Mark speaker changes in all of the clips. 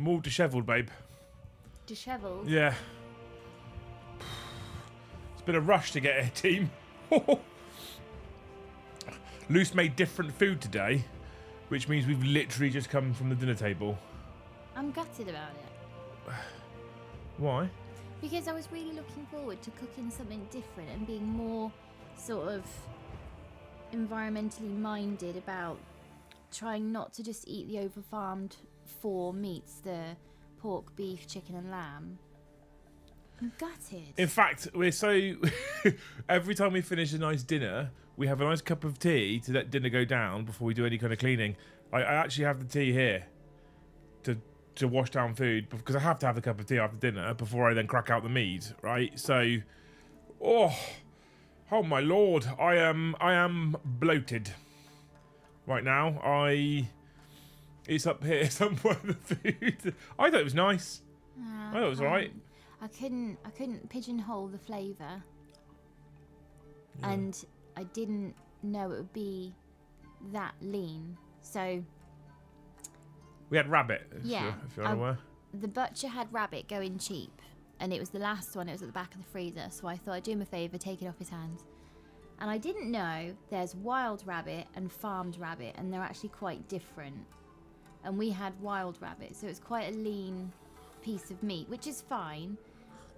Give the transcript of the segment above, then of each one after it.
Speaker 1: I'm all dishevelled, babe.
Speaker 2: Dishevelled?
Speaker 1: Yeah. It's been a rush to get here, team. Luce made different food today, which means we've literally just come from the dinner table.
Speaker 2: I'm gutted about it.
Speaker 1: Why?
Speaker 2: Because I was really looking forward to cooking something different and being more sort of environmentally minded about trying not to just eat the over-farmed 4 meats, the pork, beef, chicken and lamb. I'm gutted.
Speaker 1: In fact, we're so... every time we finish a nice dinner, we have a nice cup of tea to let dinner go down before we do any kind of cleaning. I actually have the tea here to wash down food, because I have to have a cup of tea after dinner before I then crack out the mead, right? So, oh my lord, I am bloated right now. It's up here somewhere, the food. I thought it was nice. I thought it was alright.
Speaker 2: I couldn't pigeonhole the flavour, and I didn't know it would be that lean. So
Speaker 1: we had rabbit.
Speaker 2: Yeah,
Speaker 1: if you're unaware.
Speaker 2: The butcher had rabbit going cheap, and it was the last one. It was at the back of the freezer, so I thought I'd do him a favour, take it off his hands. And I didn't know there's wild rabbit and farmed rabbit, and they're actually quite different. And we had wild rabbit, so it's quite a lean piece of meat, which is fine.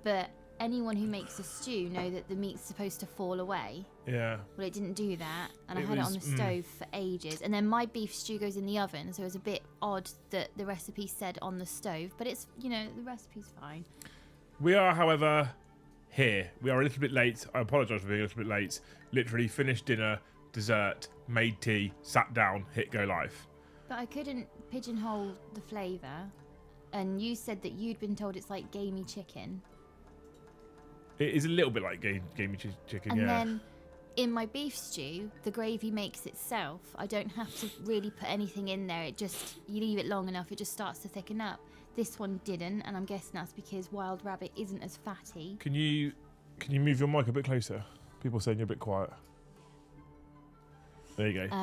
Speaker 2: But anyone who makes a stew know that the meat's supposed to fall away.
Speaker 1: Yeah.
Speaker 2: Well, it didn't do that, and I had it on the stove for ages. And then my beef stew goes in the oven, so it was a bit odd that the recipe said on the stove. But it's, you know, the recipe's fine.
Speaker 1: We are, however, here. We are a little bit late. I apologise for being a little bit late. Literally finished dinner, dessert, made tea, sat down, hit go live.
Speaker 2: But I couldn't pigeonhole the flavour, and you said that you'd been told it's like gamey chicken.
Speaker 1: It is a little bit like gamey chicken,
Speaker 2: and
Speaker 1: yeah.
Speaker 2: Then in my beef stew, the gravy makes itself. I don't have to really put anything in there. It just, you leave it long enough, it just starts to thicken up. This one didn't, and I'm guessing that's because wild rabbit isn't as fatty.
Speaker 1: Can you move your mic a bit closer? People saying you're a bit quiet. There you go.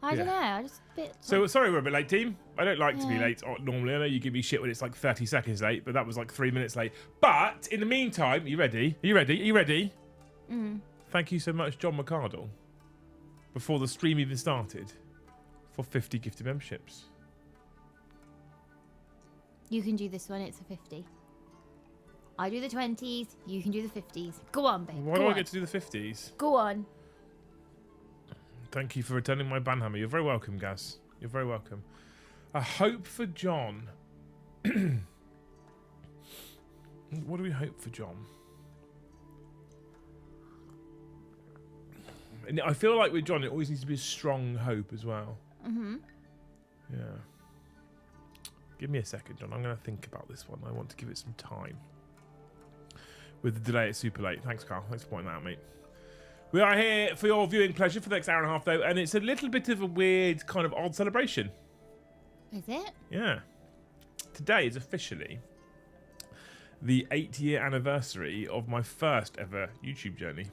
Speaker 2: I don't know. I just a bit.
Speaker 1: So sorry we're a bit late, team. I don't like to be late normally. I know you give me shit when it's like 30 seconds late, but that was like 3 minutes late. But in the meantime, you ready? Are you ready? Are you ready? Thank you so much, John McCardle, before the stream even started, for 50 gifted memberships.
Speaker 2: You can do this one. It's a 50. I do the 20s. You can do the 50s. Go on, babe.
Speaker 1: Why do I get to do the 50s?
Speaker 2: Go on.
Speaker 1: Thank you for returning my banhammer. You're very welcome, Gaz. You're very welcome. A hope for John. What do we hope for John? And I feel like with John, it always needs to be a strong hope as well. Yeah. Give me a second, John. I'm going to think about this one. I want to give it some time. With the delay, it's super late. Thanks, Carl. Thanks for pointing that out, mate. We are here for your viewing pleasure for the next hour and a half, though, and it's a little bit of a weird, kind of odd celebration.
Speaker 2: Is it?
Speaker 1: Yeah. Today is officially the 8-year anniversary of my first ever YouTube journey.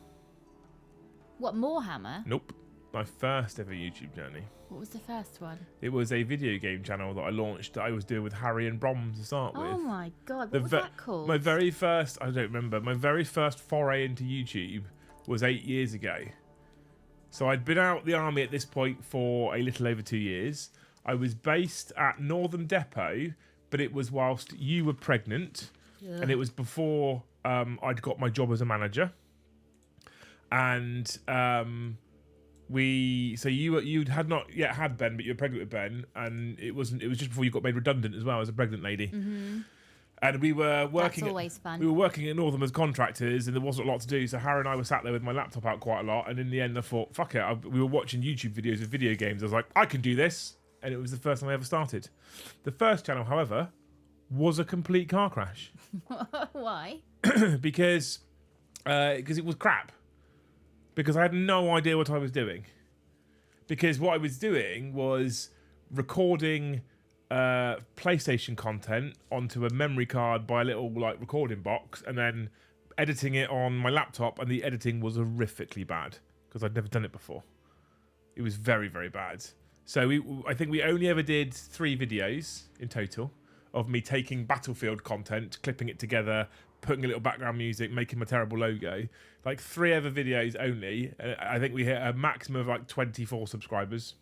Speaker 2: What, Warhammer?
Speaker 1: Nope. My first ever YouTube journey.
Speaker 2: What was the first one?
Speaker 1: It was a video game channel that I launched that I was doing with Harry and Brom to start with.
Speaker 2: Oh my god, what was that called?
Speaker 1: My very first, I don't remember, my very first foray into YouTube was 8 years ago. So I'd been out the army at this point for a little over 2 years. I was based at Northern Depot, but it was whilst you were pregnant, and it was before I'd got my job as a manager. And you had not yet had Ben, but you were pregnant with Ben, and it was just before you got made redundant as well as a pregnant lady. Mm-hmm. And we were working.
Speaker 2: That's always fun.
Speaker 1: We were working at Northern as contractors, and there wasn't a lot to do. So Harry and I were sat there with my laptop out quite a lot. And in the end, I thought, "Fuck it." We were watching YouTube videos of video games. I was like, "I can do this," and it was the first time I ever started. The first channel, however, was a complete car crash.
Speaker 2: Why?
Speaker 1: because it was crap. Because I had no idea what I was doing. Because what I was doing was recording PlayStation content onto a memory card by a little recording box, and then editing it on my laptop, and the editing was horrifically bad because I'd never done it before. It was very, very bad. So I think we only ever did 3 videos in total of me taking Battlefield content, clipping it together, putting a little background music, making my terrible logo. Like 3 other videos only. I think we hit a maximum of like 24 subscribers.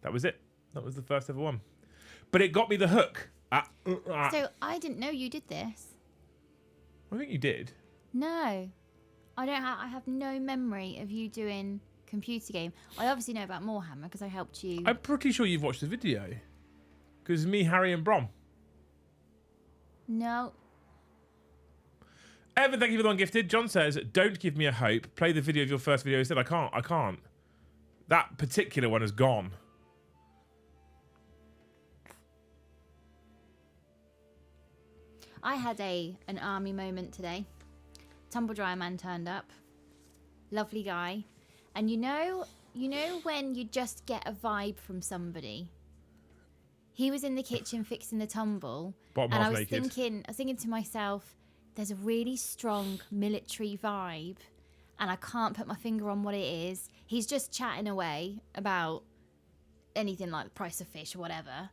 Speaker 1: That was it. That was the first ever one. But it got me the hook.
Speaker 2: So I didn't know you did this.
Speaker 1: I think you did.
Speaker 2: No. I have no memory of you doing computer game. I obviously know about Warhammer because I helped you.
Speaker 1: I'm pretty sure you've watched the video. Because me, Harry and Brom.
Speaker 2: No.
Speaker 1: Evan, thank you for the one gifted. John says, don't give me a hope. Play the video of your first video instead. I can't. That particular one is gone.
Speaker 2: I had an army moment today. Tumble dryer man turned up. Lovely guy. And you know when you just get a vibe from somebody? He was in the kitchen fixing the tumble.
Speaker 1: Bottom
Speaker 2: and
Speaker 1: half
Speaker 2: I was
Speaker 1: naked.
Speaker 2: thinking to myself, there's a really strong military vibe and I can't put my finger on what it is. He's just chatting away about anything like the price of fish or whatever.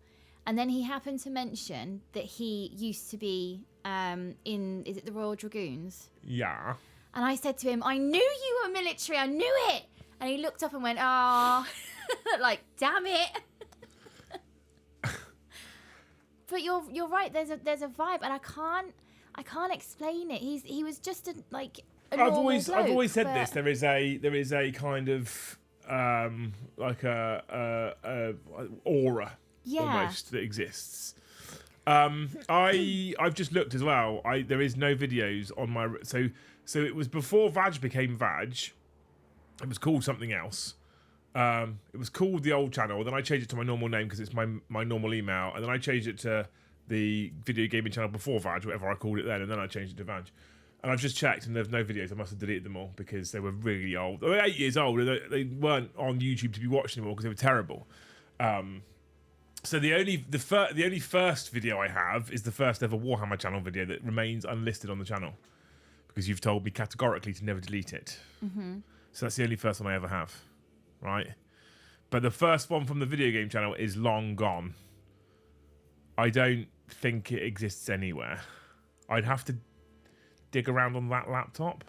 Speaker 2: And then he happened to mention that he used to be is it the Royal Dragoons?
Speaker 1: Yeah.
Speaker 2: And I said to him, I knew you were military, I knew it. And he looked up and went, oh, like, damn it. But you're right, there's a vibe and I can't explain it. He was just a
Speaker 1: I've always
Speaker 2: bloke,
Speaker 1: said this. There is a kind of like a aura almost that exists. I've just looked as well. There is no videos on my so it was before Vag became Vag. It was called something else. It was called the old channel. Then I changed it to my normal name because it's my normal email, and then I changed it to the video gaming channel before Vag, whatever I called it then, and then I changed it to Vag. And I've just checked, and there's no videos. I must have deleted them all because they were really old. They were 8 years old, and they weren't on YouTube to be watched anymore because they were terrible. So the only first video I have is the first ever Warhammer channel video that remains unlisted on the channel because you've told me categorically to never delete it. Mm-hmm. So that's the only first one I ever have, right? But the first one from the video game channel is long gone. I don't think it exists anywhere. I'd have to dig around on that laptop.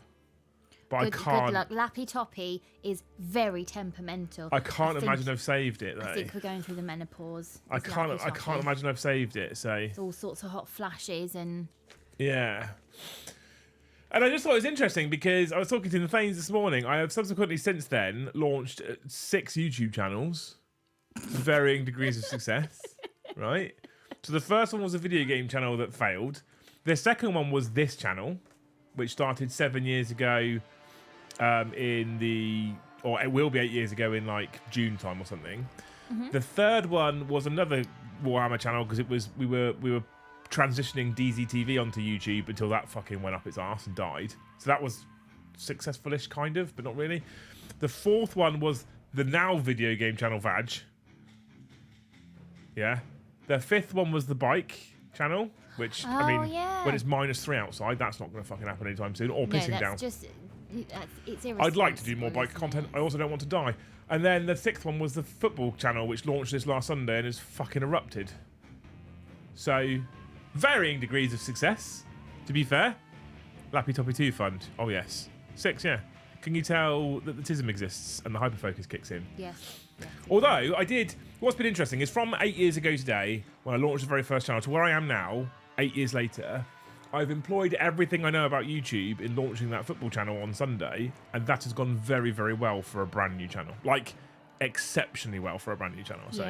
Speaker 1: But I can't.
Speaker 2: Good luck. Lappy Toppy is very temperamental.
Speaker 1: I can't imagine I've saved it though.
Speaker 2: I think we're going through the menopause.
Speaker 1: I can't imagine I've saved it. So
Speaker 2: it's all sorts of hot flashes and.
Speaker 1: Yeah. And I just thought it was interesting because I was talking to the Thanes this morning. I have subsequently since then launched 6 YouTube channels, to varying degrees of success. Right. So the first one was a video game channel that failed. The second one was this channel, which started 7 years ago. Or it will be 8 years ago in like June time or something. Mm-hmm. The third one was another Warhammer channel because we were transitioning DZTV onto YouTube until that fucking went up its arse and died. So that was successful-ish kind of, but not really. The fourth one was the now video game channel Vag. Yeah. The fifth one was the bike channel, which when it's -3 outside, that's not going to fucking happen anytime soon. Or pissing down.
Speaker 2: It's
Speaker 1: I'd like to do more bike content. I also don't want to die. And then the sixth one was the football channel, which launched this last Sunday and has fucking erupted. So, varying degrees of success, to be fair. Lappy Toppy 2 Fund. Oh, yes. 6, yeah. Can you tell that the TISM exists and the hyperfocus kicks in?
Speaker 2: Yes.
Speaker 1: Although, what's been interesting is from 8 years ago today, when I launched the very first channel, to where I am now, 8 years later, I've employed everything I know about YouTube in launching that football channel on Sunday, and that has gone very, very well for a brand new channel. Like, exceptionally well for a brand new channel. So,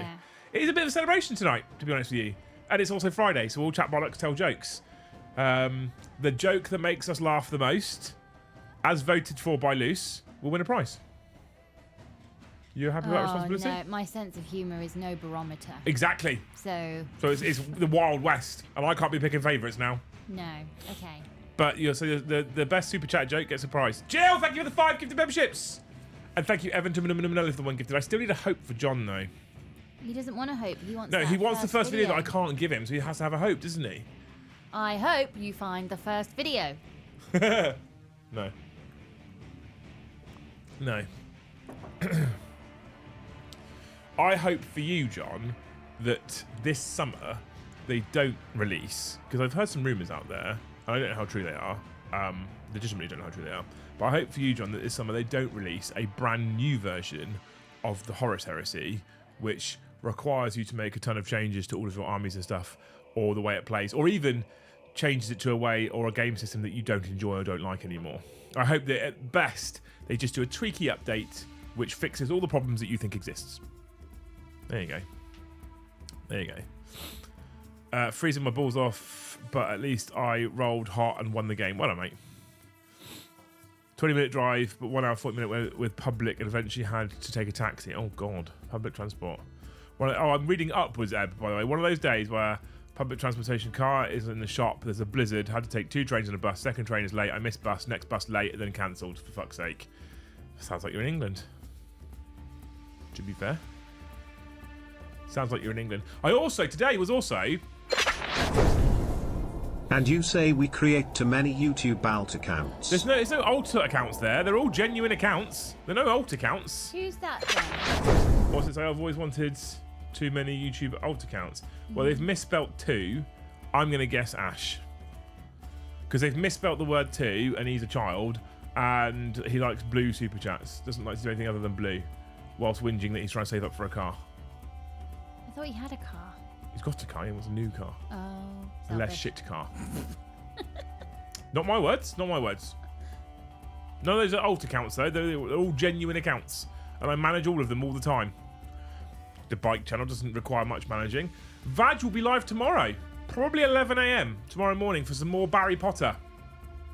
Speaker 1: it is a bit of a celebration tonight, to be honest with you. And it's also Friday, so we'll chat bollocks, tell jokes. The joke that makes us laugh the most, as voted for by Luce, will win a prize. You happy with that responsibility?
Speaker 2: No, my sense of humour is no barometer.
Speaker 1: Exactly.
Speaker 2: So
Speaker 1: it's the Wild West, and I can't be picking favourites now.
Speaker 2: No, okay.
Speaker 1: But so the best super chat joke gets a prize. Jill, thank you for the 5 gifted memberships, and thank you Evan to Manila for the 1 gifted. I still need a hope for John though.
Speaker 2: He doesn't want a hope. He wants.
Speaker 1: No, he wants the first video that I can't give him, so he has to have a hope, doesn't he?
Speaker 2: I hope you find the first video.
Speaker 1: No. No. I hope for you, John, that this summer they don't release, because I've heard some rumours out there, and I don't know how true they are. Legitimately don't know how true they are. But I hope for you, John, that this summer they don't release a brand new version of the Horus Heresy, which requires you to make a ton of changes to all of your armies and stuff, or the way it plays, or even changes it to a way or a game system that you don't enjoy or don't like anymore. I hope that at best they just do a tweaky update which fixes all the problems that you think exists. There you go. There you go. Freezing my balls off, but at least I rolled hot and won the game. Well done, mate. 20-minute drive, but 1 hour, 40 minute with public, and eventually had to take a taxi. Oh, God. Public transport. I'm reading upwards, Eb, by the way. One of those days where public transportation car is in the shop, there's a blizzard, had to take 2 trains and a bus, second train is late, I missed bus, next bus late, and then cancelled, for fuck's sake. Sounds like you're in England. To be fair. Sounds like you're in England. Today was also...
Speaker 3: And you say we create too many YouTube alt accounts.
Speaker 1: There's no alt accounts there. They're all genuine accounts. They're no alt accounts.
Speaker 2: Who's that then?
Speaker 1: What's it say? I've always wanted too many YouTube alt accounts. Well, they've misspelt 2. I'm going to guess Ash. Because they've misspelt the word 2, and he's a child, and he likes blue super chats. Doesn't like to do anything other than blue, whilst whinging that he's trying to save up for a car.
Speaker 2: I thought he had a car.
Speaker 1: He's got a car. He wants a new car.
Speaker 2: Oh.
Speaker 1: A less shit car. Not my words. Not my words. None of those are alt accounts, though. They're all genuine accounts. And I manage all of them all the time. The bike channel doesn't require much managing. Vag will be live tomorrow. Probably 11 AM tomorrow morning for some more Barry Potter.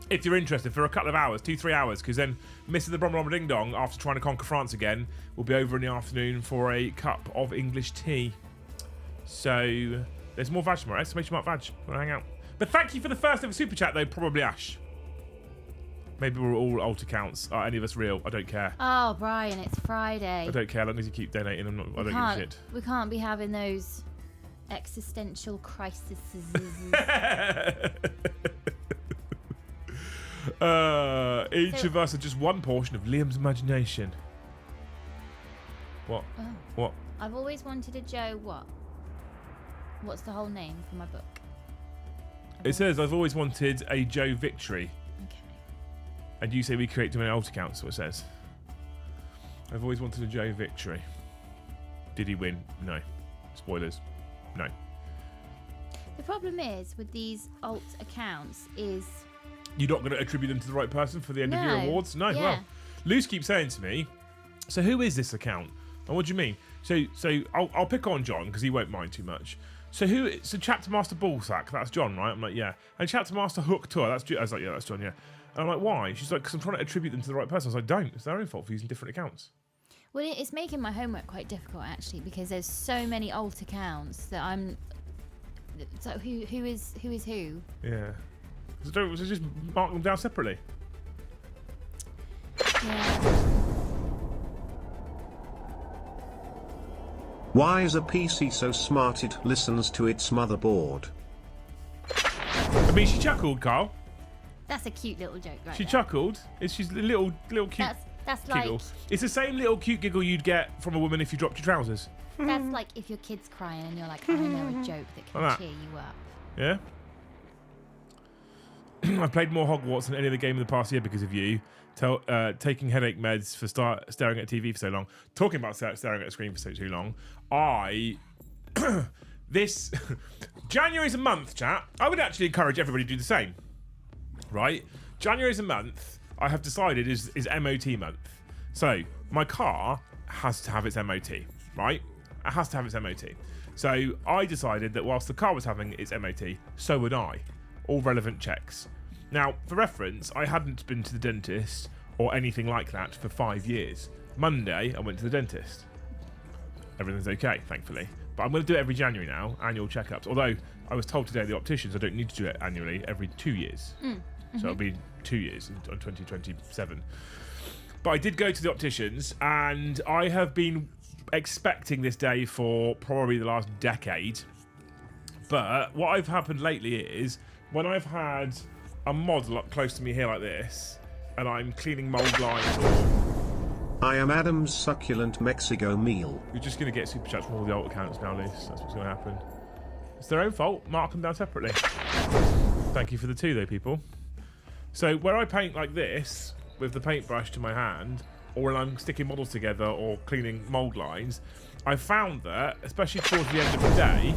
Speaker 1: If you're interested, for a couple of hours, 2-3 hours, because then Mr. the Brom Ding Dong, after trying to conquer France again, will be over in the afternoon for a cup of English tea. So there's more Vag tomorrow. Exclamation mark Vag. We'll hang out. But thank you for the first ever super chat, though. Probably Ash. Maybe we're all alt accounts. Are any of us real? I don't care.
Speaker 2: Oh, Brian, it's Friday.
Speaker 1: I don't care. As long as you keep donating, I don't give a shit.
Speaker 2: We can't be having those existential crises.
Speaker 1: Each of us are just one portion of Liam's imagination. What?
Speaker 2: Oh.
Speaker 1: What?
Speaker 2: I've always wanted a Joe what? What's the whole name for my book?
Speaker 1: It says, I've always wanted a Joe victory.
Speaker 2: Okay.
Speaker 1: And you say we create too many alt accounts, so it says. I've always wanted a Joe victory. Did he win? No. Spoilers. No.
Speaker 2: The problem is with these alt accounts is...
Speaker 1: You're not going to attribute them to the right person for the end of year awards? No.
Speaker 2: Yeah.
Speaker 1: Well, Luce keeps saying to me, so who is this account? And what do you mean? So I'll pick on John because he won't mind too much. So Chapter Master Ballsack, that's John, right? I'm like, yeah. And Chapter Master Hook Tour, I was like, yeah, that's John, yeah. And I'm like, why? She's like, because I'm trying to attribute them to the right person. I was like, don't. It's their own fault for using different accounts.
Speaker 2: Well, it's making my homework quite difficult, actually, because there's so many alt accounts that I'm... So who is who?
Speaker 1: Yeah. So just mark them down separately.
Speaker 2: Yeah.
Speaker 3: Why is a PC so smart it listens to its motherboard?
Speaker 1: I mean, she chuckled, Carl.
Speaker 2: That's a cute little joke, right?
Speaker 1: She
Speaker 2: there.
Speaker 1: chuckled. She's a little cute
Speaker 2: That's
Speaker 1: giggle.
Speaker 2: like...
Speaker 1: It's the same little cute giggle you'd get from a woman if you dropped your trousers.
Speaker 2: That's like if your kid's crying and you're like, I know a joke that can
Speaker 1: Like that.
Speaker 2: cheer you up.
Speaker 1: Yeah? I've played more Hogwarts than any other game in the past year because of you. Taking headache meds for staring at TV for so long. Talking about staring at a screen for so too long. This January's a month, chat. I would actually encourage everybody to do the same. Right? January's a month. I have decided is MOT month. So my car has to have its MOT. Right? It has to have its MOT. So I decided that whilst the car was having its MOT, so would I. All relevant checks. Now, for reference, I hadn't been to the dentist or anything like that for 5 years. Monday, I went to the dentist. Everything's okay, thankfully. But I'm going to do it every January now, annual checkups. Although I was told today at the opticians I don't need to do it annually, every 2 years. So it'll be 2 years on 2027. But I did go to the opticians, and I have been expecting this day for probably the last decade. But what I've happened lately is when I've had a model up close to me here like this, and I'm cleaning mould lines or
Speaker 3: I am Adam's succulent Mexico meal.
Speaker 1: You're just going to get super chats from all the alt accounts now, Luce. That's what's going to happen. It's their own fault. Mark them down separately. Thank you for the 2, though, people. So where I paint like this, with the paintbrush to my hand, or when I'm sticking models together or cleaning mould lines, I found that, especially towards the end of the day...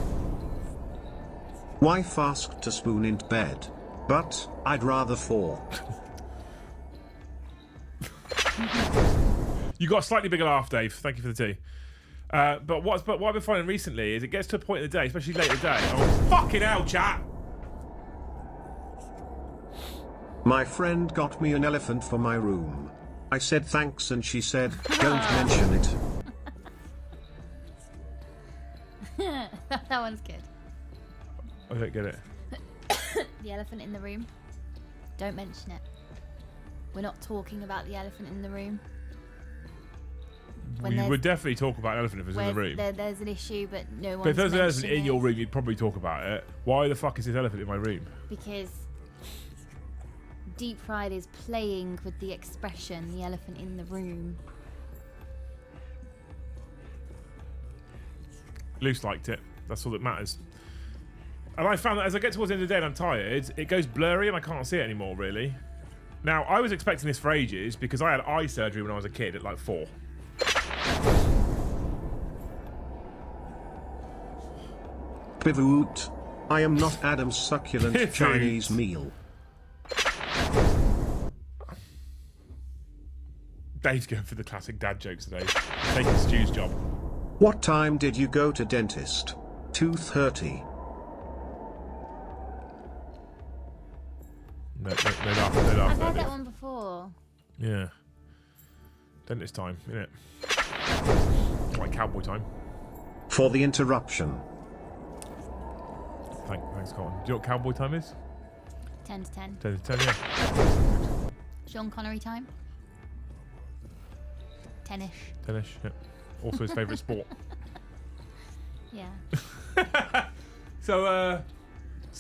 Speaker 3: Wife asked to spoon in bed, but I'd rather fork.
Speaker 1: You got a slightly bigger laugh, Dave. Thank you for the 2. But what I've been finding recently is it gets to a point in the day, especially late in the day. Oh, fucking hell, chat!
Speaker 3: My friend got me an elephant for my room. I said thanks and she said, don't mention it.
Speaker 2: That one's good.
Speaker 1: I don't get it.
Speaker 2: The elephant in the room. Don't mention it. We're not talking about the elephant in the room.
Speaker 1: We would definitely talk about an elephant if it was in the room.
Speaker 2: There's an issue, but no one's
Speaker 1: But if there's an elephant
Speaker 2: mentioning
Speaker 1: in your room, you'd probably talk about it. Why the fuck is this elephant in my room?
Speaker 2: Because Deep Fried is playing with the expression, the elephant in the room.
Speaker 1: Luce liked it. That's all that matters. And I found that as I get towards the end of the day and I'm tired, it goes blurry and I can't see it anymore, really. Now, I was expecting this for ages because I had eye surgery when I was a kid at like 4.
Speaker 3: Pivoot. I am not Adam's succulent Chinese meal.
Speaker 1: Dave's going for the classic dad jokes today. Taking Stu's job.
Speaker 3: What time did you go to dentist? 2:30.
Speaker 1: No laugh.
Speaker 2: I've heard that one before.
Speaker 1: Yeah. Dentist time, innit? Like cowboy time.
Speaker 3: For the interruption.
Speaker 1: Thanks, Colin. Do you know what cowboy time is?
Speaker 2: 10 to 10.
Speaker 1: 10 to 10, yeah.
Speaker 2: Sean Connery time. 10ish.
Speaker 1: 10ish, yeah. Also his favourite sport.
Speaker 2: Yeah.
Speaker 1: So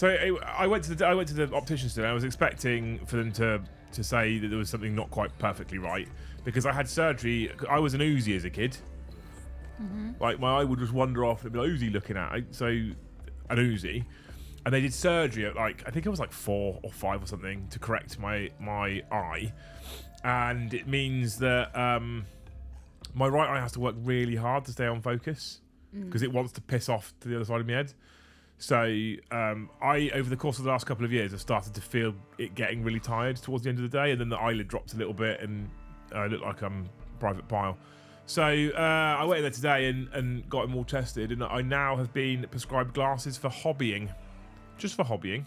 Speaker 1: I went to the opticians today. I was expecting for them to say that there was something not quite perfectly right because I had surgery. I was an Uzi as a kid. Like my eye would just wander off and be like, Uzi looking at. So an Uzi, and they did surgery at like I think it was like 4 or 5 or something to correct my eye, and it means that my right eye has to work really hard to stay on focus because it wants to piss off to the other side of my head. So I, over the course of the last couple of years, have started to feel it getting really tired towards the end of the day, and then the eyelid drops a little bit, and I look like I'm Private Pile. So I went in there today and got him all tested, and I now have been prescribed glasses for hobbying. Just for hobbying.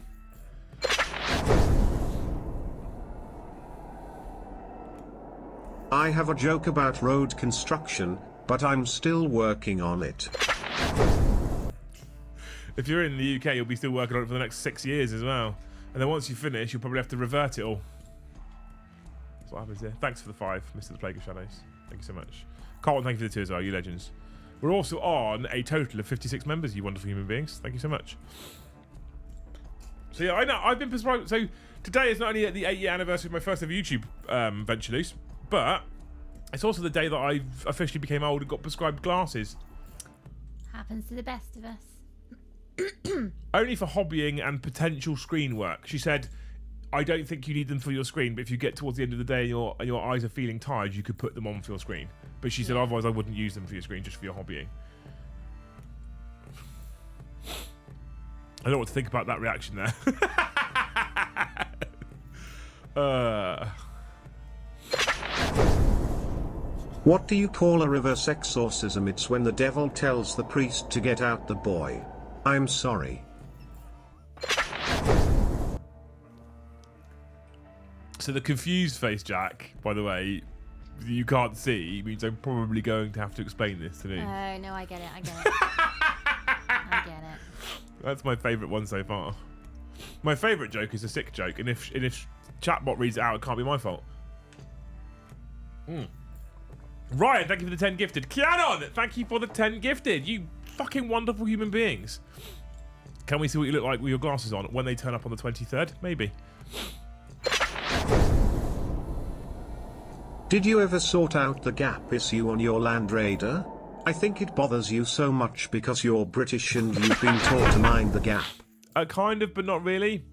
Speaker 3: I have a joke about road construction, but I'm still working on it.
Speaker 1: If you're in the UK, you'll be still working on it for the next 6 years as well. And then once you finish, you'll probably have to revert it all. That's what happens here. Thanks for the 5, Mr. The Plague of Shadows. Thank you so much. Carlton, thank you for the 2 as well, you legends. We're also on a total of 56 members, you wonderful human beings. Thank you so much. So yeah, I know, I've been prescribed. So today is not only the 8-year anniversary of my first ever YouTube venture loose, but it's also the day that I officially became old and got prescribed glasses.
Speaker 2: Happens to the best of us.
Speaker 1: Only for hobbying and potential screen work. She said, I don't think you need them for your screen, but if you get towards the end of the day and your eyes are feeling tired, you could put them on for your screen. But she said, otherwise I wouldn't use them for your screen, just for your hobbying. I don't know what to think about that reaction there.
Speaker 3: What do you call a reverse exorcism? It's when the devil tells the priest to get out the boy. I'm sorry.
Speaker 1: So the confused face, Jack, by the way, you can't see, means I'm probably going to have to explain this to me.
Speaker 2: Oh, no, I get it. I get it. I get it.
Speaker 1: That's my favourite one so far. My favourite joke is a sick joke, and if chatbot reads it out, it can't be my fault. Ryan, thank you for the 10 gifted. Kianon, thank you for the 10 gifted. You fucking wonderful human beings. Can we see what you look like with your glasses on when they turn up on the 23rd? Maybe.
Speaker 3: Did you ever sort out the gap issue on your Land Raider? I think it bothers you so much because you're British and you've been taught to mind the gap.
Speaker 1: Kind of, but not really.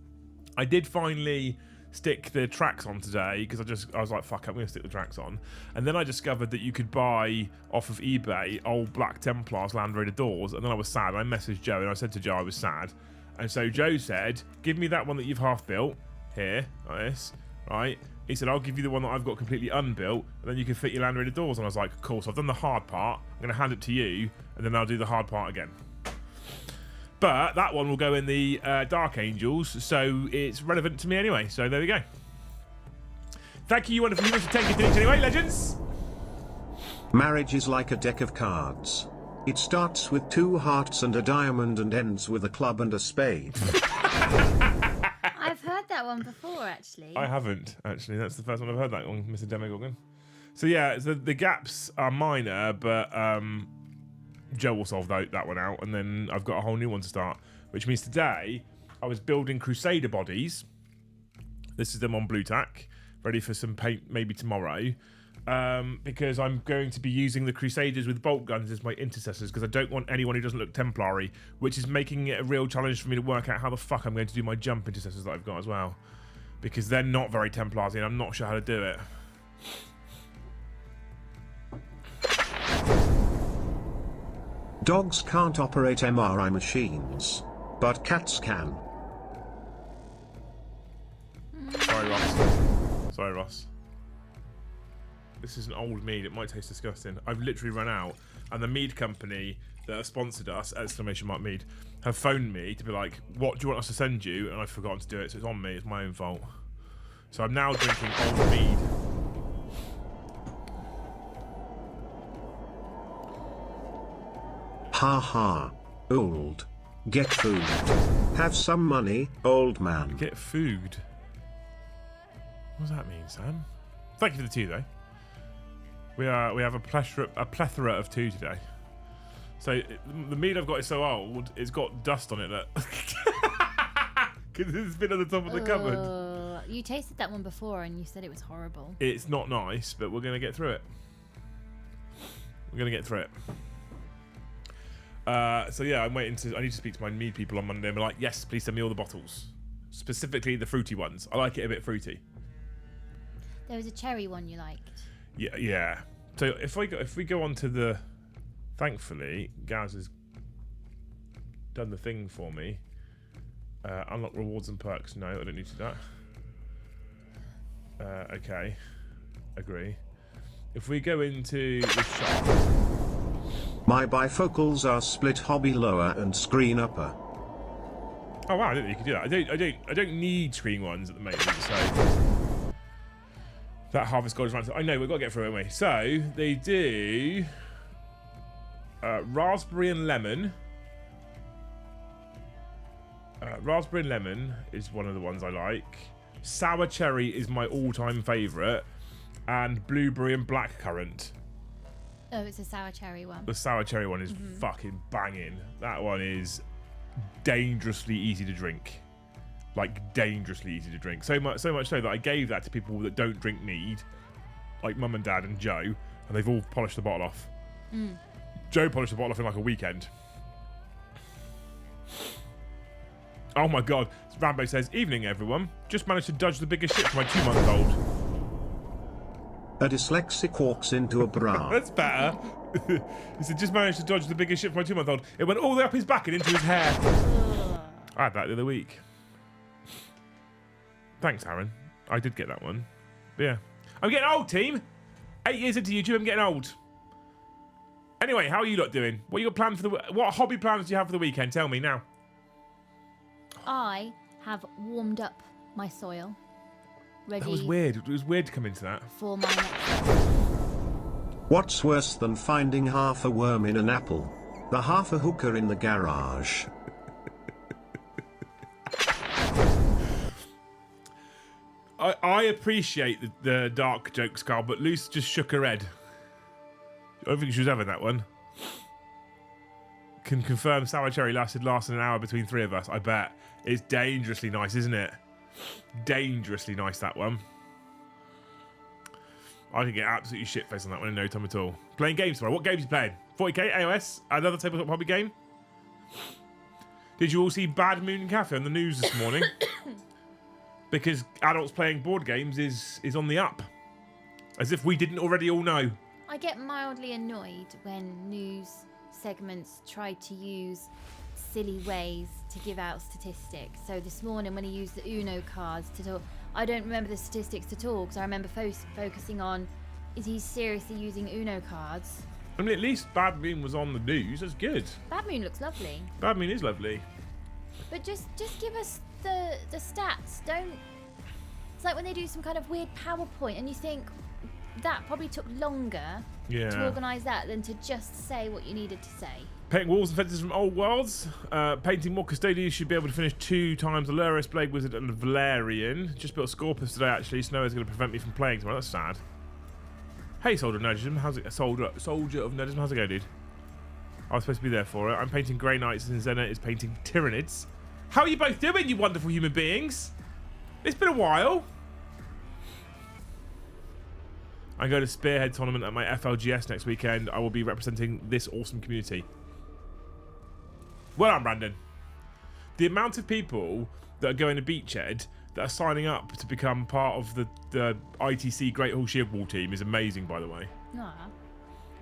Speaker 1: I did finally stick the tracks on today because I was like, fuck, I'm going to stick the tracks on. And then I discovered that you could buy off of eBay old Black Templars Land Raider doors, and then I was sad. I messaged Joe and I said to Joe I was sad. And so Joe said, give me that one that you've half built here, like this, right? He said, I'll give you the one that I've got completely unbuilt, and then you can fit your Land Raider doors. And I was like, cool, so I've done the hard part. I'm going to hand it to you, and then I'll do the hard part again. But that one will go in the Dark Angels, so it's relevant to me anyway. So there we go. Thank you, wonderful humans, for taking things anyway, legends.
Speaker 3: Marriage is like a deck of cards. It starts with 2 hearts and a diamond and ends with a club and a spade.
Speaker 2: I've heard that one before, actually.
Speaker 1: I haven't, actually. That's the first one I've heard that one, Mr. Demogorgon. So yeah, so the gaps are minor, but Joe will solve that one out, and then I've got a whole new one to start, which means today I was building Crusader bodies. This is them on blue tack, ready for some paint maybe tomorrow, because I'm going to be using the Crusaders with bolt guns as my intercessors, because I don't want anyone who doesn't look Templary, which is making it a real challenge for me to work out how the fuck I'm going to do my jump intercessors that I've got as well, because they're not very Templars and I'm not sure how to do it.
Speaker 3: Dogs can't operate MRI machines, but cats can.
Speaker 1: Sorry, Ross. Sorry, Ross. This is an old Mead. It might taste disgusting. I've literally run out, and the Mead company that have sponsored us, !Mead, have phoned me to be like, what do you want us to send you? And I've forgotten to do it, so it's on me. It's my own fault. So I'm now drinking old Mead.
Speaker 3: Ha ha. Old. Get food. Have some money, old man.
Speaker 1: Get food. What does that mean, Sam? Thank you for the tea, though. We have a plethora of tea today. So the mead I've got is so old, it's got dust on it. Because it's been at the top of the cupboard.
Speaker 2: You tasted that one before and you said it was horrible.
Speaker 1: It's not nice, but we're going to get through it. We're going to get through it. So yeah, I need to speak to my Mead people on Monday and be like, yes, please send me all the bottles. Specifically the fruity ones. I like it a bit fruity.
Speaker 2: There was a cherry one you liked.
Speaker 1: Yeah. So if we go on to the, thankfully, Gaz has done the thing for me. Unlock rewards and perks. No, I don't need to do that. Okay. Agree. If we go into the shop.
Speaker 3: My bifocals are split hobby lower and screen upper.
Speaker 1: Oh wow, I didn't know you could do that. I don't need screen ones at the moment, so that harvest gold is right. I know we've got to get through it, haven't we? So they do raspberry and lemon. Raspberry and lemon is one of the ones I like. Sour cherry is my all-time favourite, and blueberry and blackcurrant.
Speaker 2: Oh, it's a sour cherry one.
Speaker 1: The sour cherry one is fucking banging. That one is dangerously easy to drink. Like, dangerously easy to drink. So much so that I gave that to people that don't drink mead, like Mum and Dad and Joe, and they've all polished the bottle off. Joe polished the bottle off in like a weekend. Oh my god. Rambo says, evening everyone. Just managed to dodge the biggest shit for my 2-month-old.
Speaker 3: A dyslexic walks into a bra.
Speaker 1: That's better. He said, just managed to dodge the biggest shit for my 2-month-old. It went all the way up his back and into his hair. I had that the other week. Thanks, Aaron. I did get that one. But yeah. I'm getting old, team. 8 years into YouTube, I'm getting old. Anyway, how are you lot doing? What you got planned for what hobby plans do you have for the weekend? Tell me now.
Speaker 2: I have warmed up my soil. Ready.
Speaker 1: That was weird. It was weird to come into that.
Speaker 2: For my next.
Speaker 3: What's worse than finding half a worm in an apple? The half a hooker in the garage.
Speaker 1: I appreciate the dark jokes, Carl, but Luce just shook her head. I don't think she was having that one. Can confirm sour cherry lasted an hour between 3 of us. I bet. It's dangerously nice, isn't it? Dangerously nice, that one. I can get absolutely shit-faced on that one in no time at all. Playing games tomorrow. What games are you playing? 40k, AOS, another tabletop hobby game? Did you all see Bad Moon Cafe on the news this morning? Because adults playing board games is on the up. As if we didn't already all know.
Speaker 2: I get mildly annoyed when news segments try to use silly ways to give out statistics. So this morning when he used the Uno cards to talk, I don't remember the statistics at all because I remember focusing on, is he seriously using Uno cards?
Speaker 1: I mean, at least Bad Moon was on the news. That's good.
Speaker 2: Bad Moon looks lovely.
Speaker 1: Bad Moon is lovely.
Speaker 2: But just give us the stats. Don't. It's like when they do some kind of weird PowerPoint and you think that probably took longer to organise that than to just say what you needed to say.
Speaker 1: Painting walls and fences from old worlds. Painting more custodians should be able to finish 2 times Aluris, Blade Wizard, and Valerian. Just built a Scorpus today, actually. Snow is going to prevent me from playing tomorrow. That's sad. Hey, Soldier of Nerdism. How's it? Soldier of Nerdism. How's it going, dude? I was supposed to be there for it. I'm painting Grey Knights, and Zena is painting Tyranids. How are you both doing, you wonderful human beings? It's been a while. I'm going to Spearhead Tournament at my FLGS next weekend. I will be representing this awesome community. Well done, Brandon. The amount of people that are going to Beachhead that are signing up to become part of the ITC Great Hall Shield Wall team is amazing, by the way.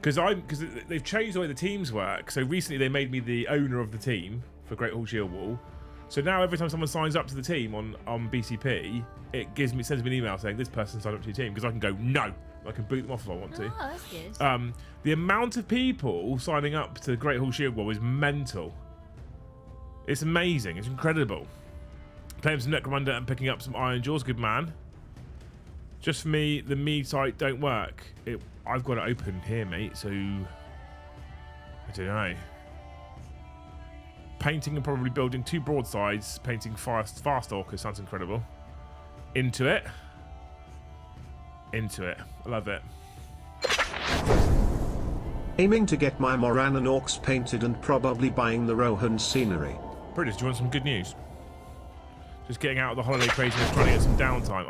Speaker 1: Because they've changed the way the teams work. So recently they made me the owner of the team for Great Hall Shield Wall. So now every time someone signs up to the team on BCP, it sends me an email saying this person signed up to your team, because I can go no. I can boot them off if I want to.
Speaker 2: Oh, that's good.
Speaker 1: The amount of people signing up to Great Hall Shield Wall is mental. It's amazing. It's incredible. Playing some Necromunda and picking up some Iron Jaws. Good man. Just for me, the Mead site don't work. I've got it open here, mate, so I don't know. Painting and probably building 2 broadsides. Painting Farstalker sounds incredible. Into it. Into it. I love it.
Speaker 3: Aiming to get my Moran and Orcs painted and probably buying the Rohan scenery.
Speaker 1: Brutus, do you want some good news? Just getting out of the holiday craziness, trying to get some downtime.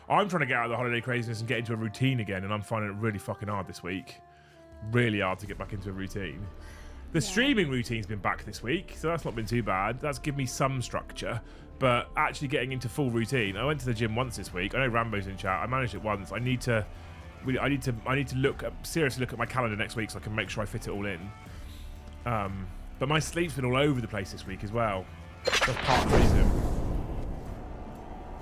Speaker 1: I'm trying to get out of the holiday craziness and get into a routine again, and I'm finding it really fucking hard this week. Really hard to get back into a routine. The streaming routine's been back this week, so that's not been too bad. That's given me some structure, but actually getting into full routine. I went to the gym once this week. I know Rambo's in chat. I managed it once. I need to seriously look at my calendar next week so I can make sure I fit it all in. But my sleep's been all over the place this week as well. That's part of the reason.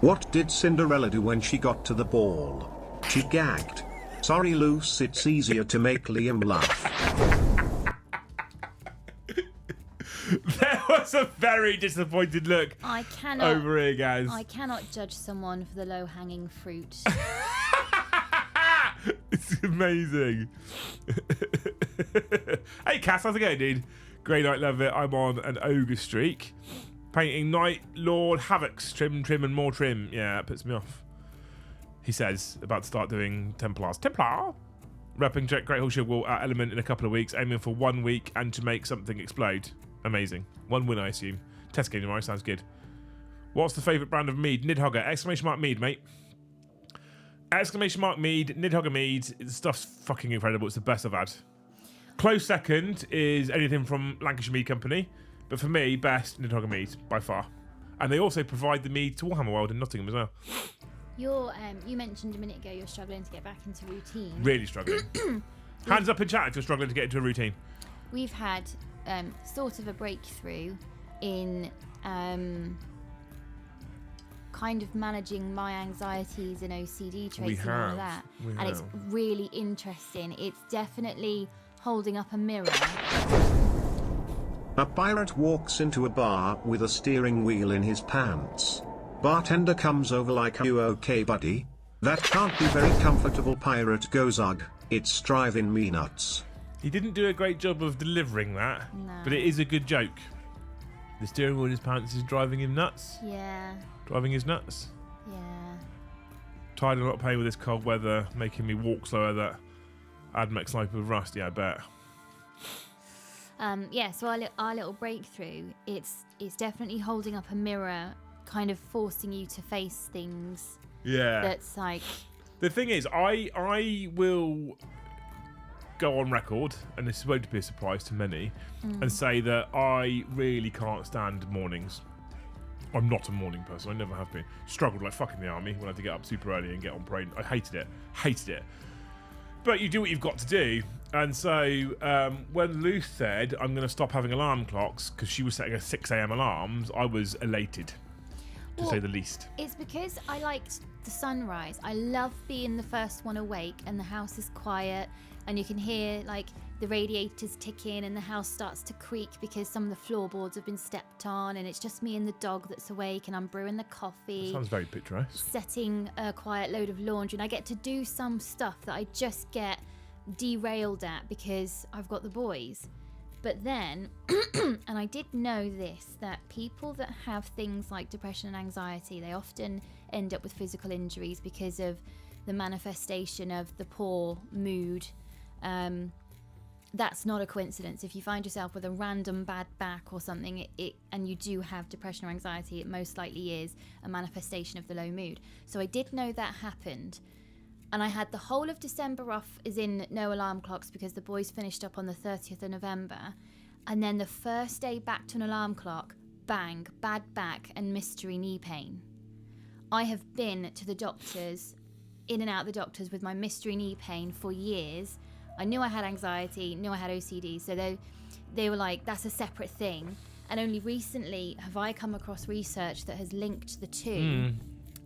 Speaker 3: What did Cinderella do when she got to the ball? She gagged. Sorry, Luce, it's easier to make Liam laugh.
Speaker 1: There was a very disappointed look over here, guys.
Speaker 2: I cannot judge someone for the low-hanging fruit.
Speaker 1: It's amazing. Hey, Cass, how's it going, dude? Grey Knight, love it. I'm on an ogre streak. Painting Night Lord Havoc's trim, and more trim. Yeah, that puts me off. He says, about to start doing Templars. Templar? Repping Great Hall Shield Wall at Element in a couple of weeks, aiming for 1 week and to make something explode. Amazing. 1 win, I assume. Test game tomorrow, sounds good. What's the favourite brand of mead? Nidhogger. Exclamation mark mead, mate. Exclamation mark mead. Nidhogger mead. The stuff's fucking incredible. It's the best I've had. Close second is anything from Lancashire Mead Company. But for me, best Nidhogger mead, by far. And they also provide the mead to Warhammer World in Nottingham as well.
Speaker 2: You mentioned a minute ago you're struggling to get back into routine.
Speaker 1: Really struggling. Hands up in chat if you're struggling to get into a routine.
Speaker 2: We've had sort of a breakthrough in kind of managing my anxieties and OCD traits and all of that. And it's really interesting. It's definitely holding up a mirror.
Speaker 3: A pirate walks into a bar with a steering wheel in his pants. Bartender comes over like, "Are you okay, buddy? That can't be very comfortable." Pirate goes, "Ugh, it's driving me nuts."
Speaker 1: He didn't do a great job of delivering that, but it is a good joke. The steering wheel in his pants is driving him nuts.
Speaker 2: Yeah.
Speaker 1: Driving his nuts.
Speaker 2: Yeah.
Speaker 1: Tired of not playing with this cold weather, making me walk slower. That Admech sniper with rust. Yeah, I bet.
Speaker 2: So our little breakthrough, it's definitely holding up a mirror, kind of forcing you to face things.
Speaker 1: Yeah.
Speaker 2: That's like,
Speaker 1: The thing is, I will go on record, and this won't be a surprise to many, and say that I really can't stand mornings. I'm not a morning person. I never have been. Struggled like fuck in the army when I had to get up super early and get on parade. I hated it. But you do what you've got to do. And so when Luce said, I'm going to stop having alarm clocks, because she was setting a 6 a.m. alarms, I was elated, to say the least.
Speaker 2: It's because I liked the sunrise. I love being the first one awake and the house is quiet and you can hear like the radiators ticking and the house starts to creak because some of the floorboards have been stepped on, and it's just me and the dog that's awake, and I'm brewing the coffee.
Speaker 1: That sounds very picturesque.
Speaker 2: Setting a quiet load of laundry, and I get to do some stuff that I just get derailed at because I've got the boys. But then, and I did know this, that people that have things like depression and anxiety, they often end up with physical injuries because of the manifestation of the poor mood. That's not a coincidence. If you find yourself with a random bad back or something, and you do have depression or anxiety, it most likely is a manifestation of the low mood. So I did know that happened. And I had the whole of December off, as in no alarm clocks, because the boys finished up on the 30th of November. And then the first day back to an alarm clock, bang, bad back and mystery knee pain. I have been to the doctors, in and out the doctors with my mystery knee pain for years. I knew I had anxiety, knew I had OCD, so they were like, that's a separate thing. And only recently have I come across research that has linked the two.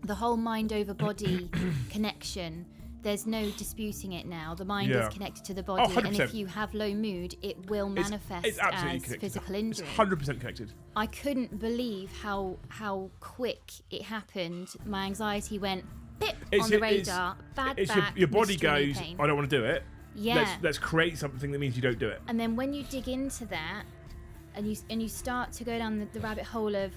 Speaker 2: The whole mind over body connection, there's no disputing it now. The mind is connected to the body, and if you have low mood, it will manifest as
Speaker 1: connected.
Speaker 2: physical injury.
Speaker 1: It's 100% connected.
Speaker 2: I couldn't believe how quick it happened. My anxiety went pip on the radar, bad back,
Speaker 1: your body
Speaker 2: mystery
Speaker 1: goes,
Speaker 2: pain.
Speaker 1: I don't want to do it.
Speaker 2: Yeah.
Speaker 1: Let's create something that means you don't do it.
Speaker 2: And then when you dig into that, and you start to go down the rabbit hole of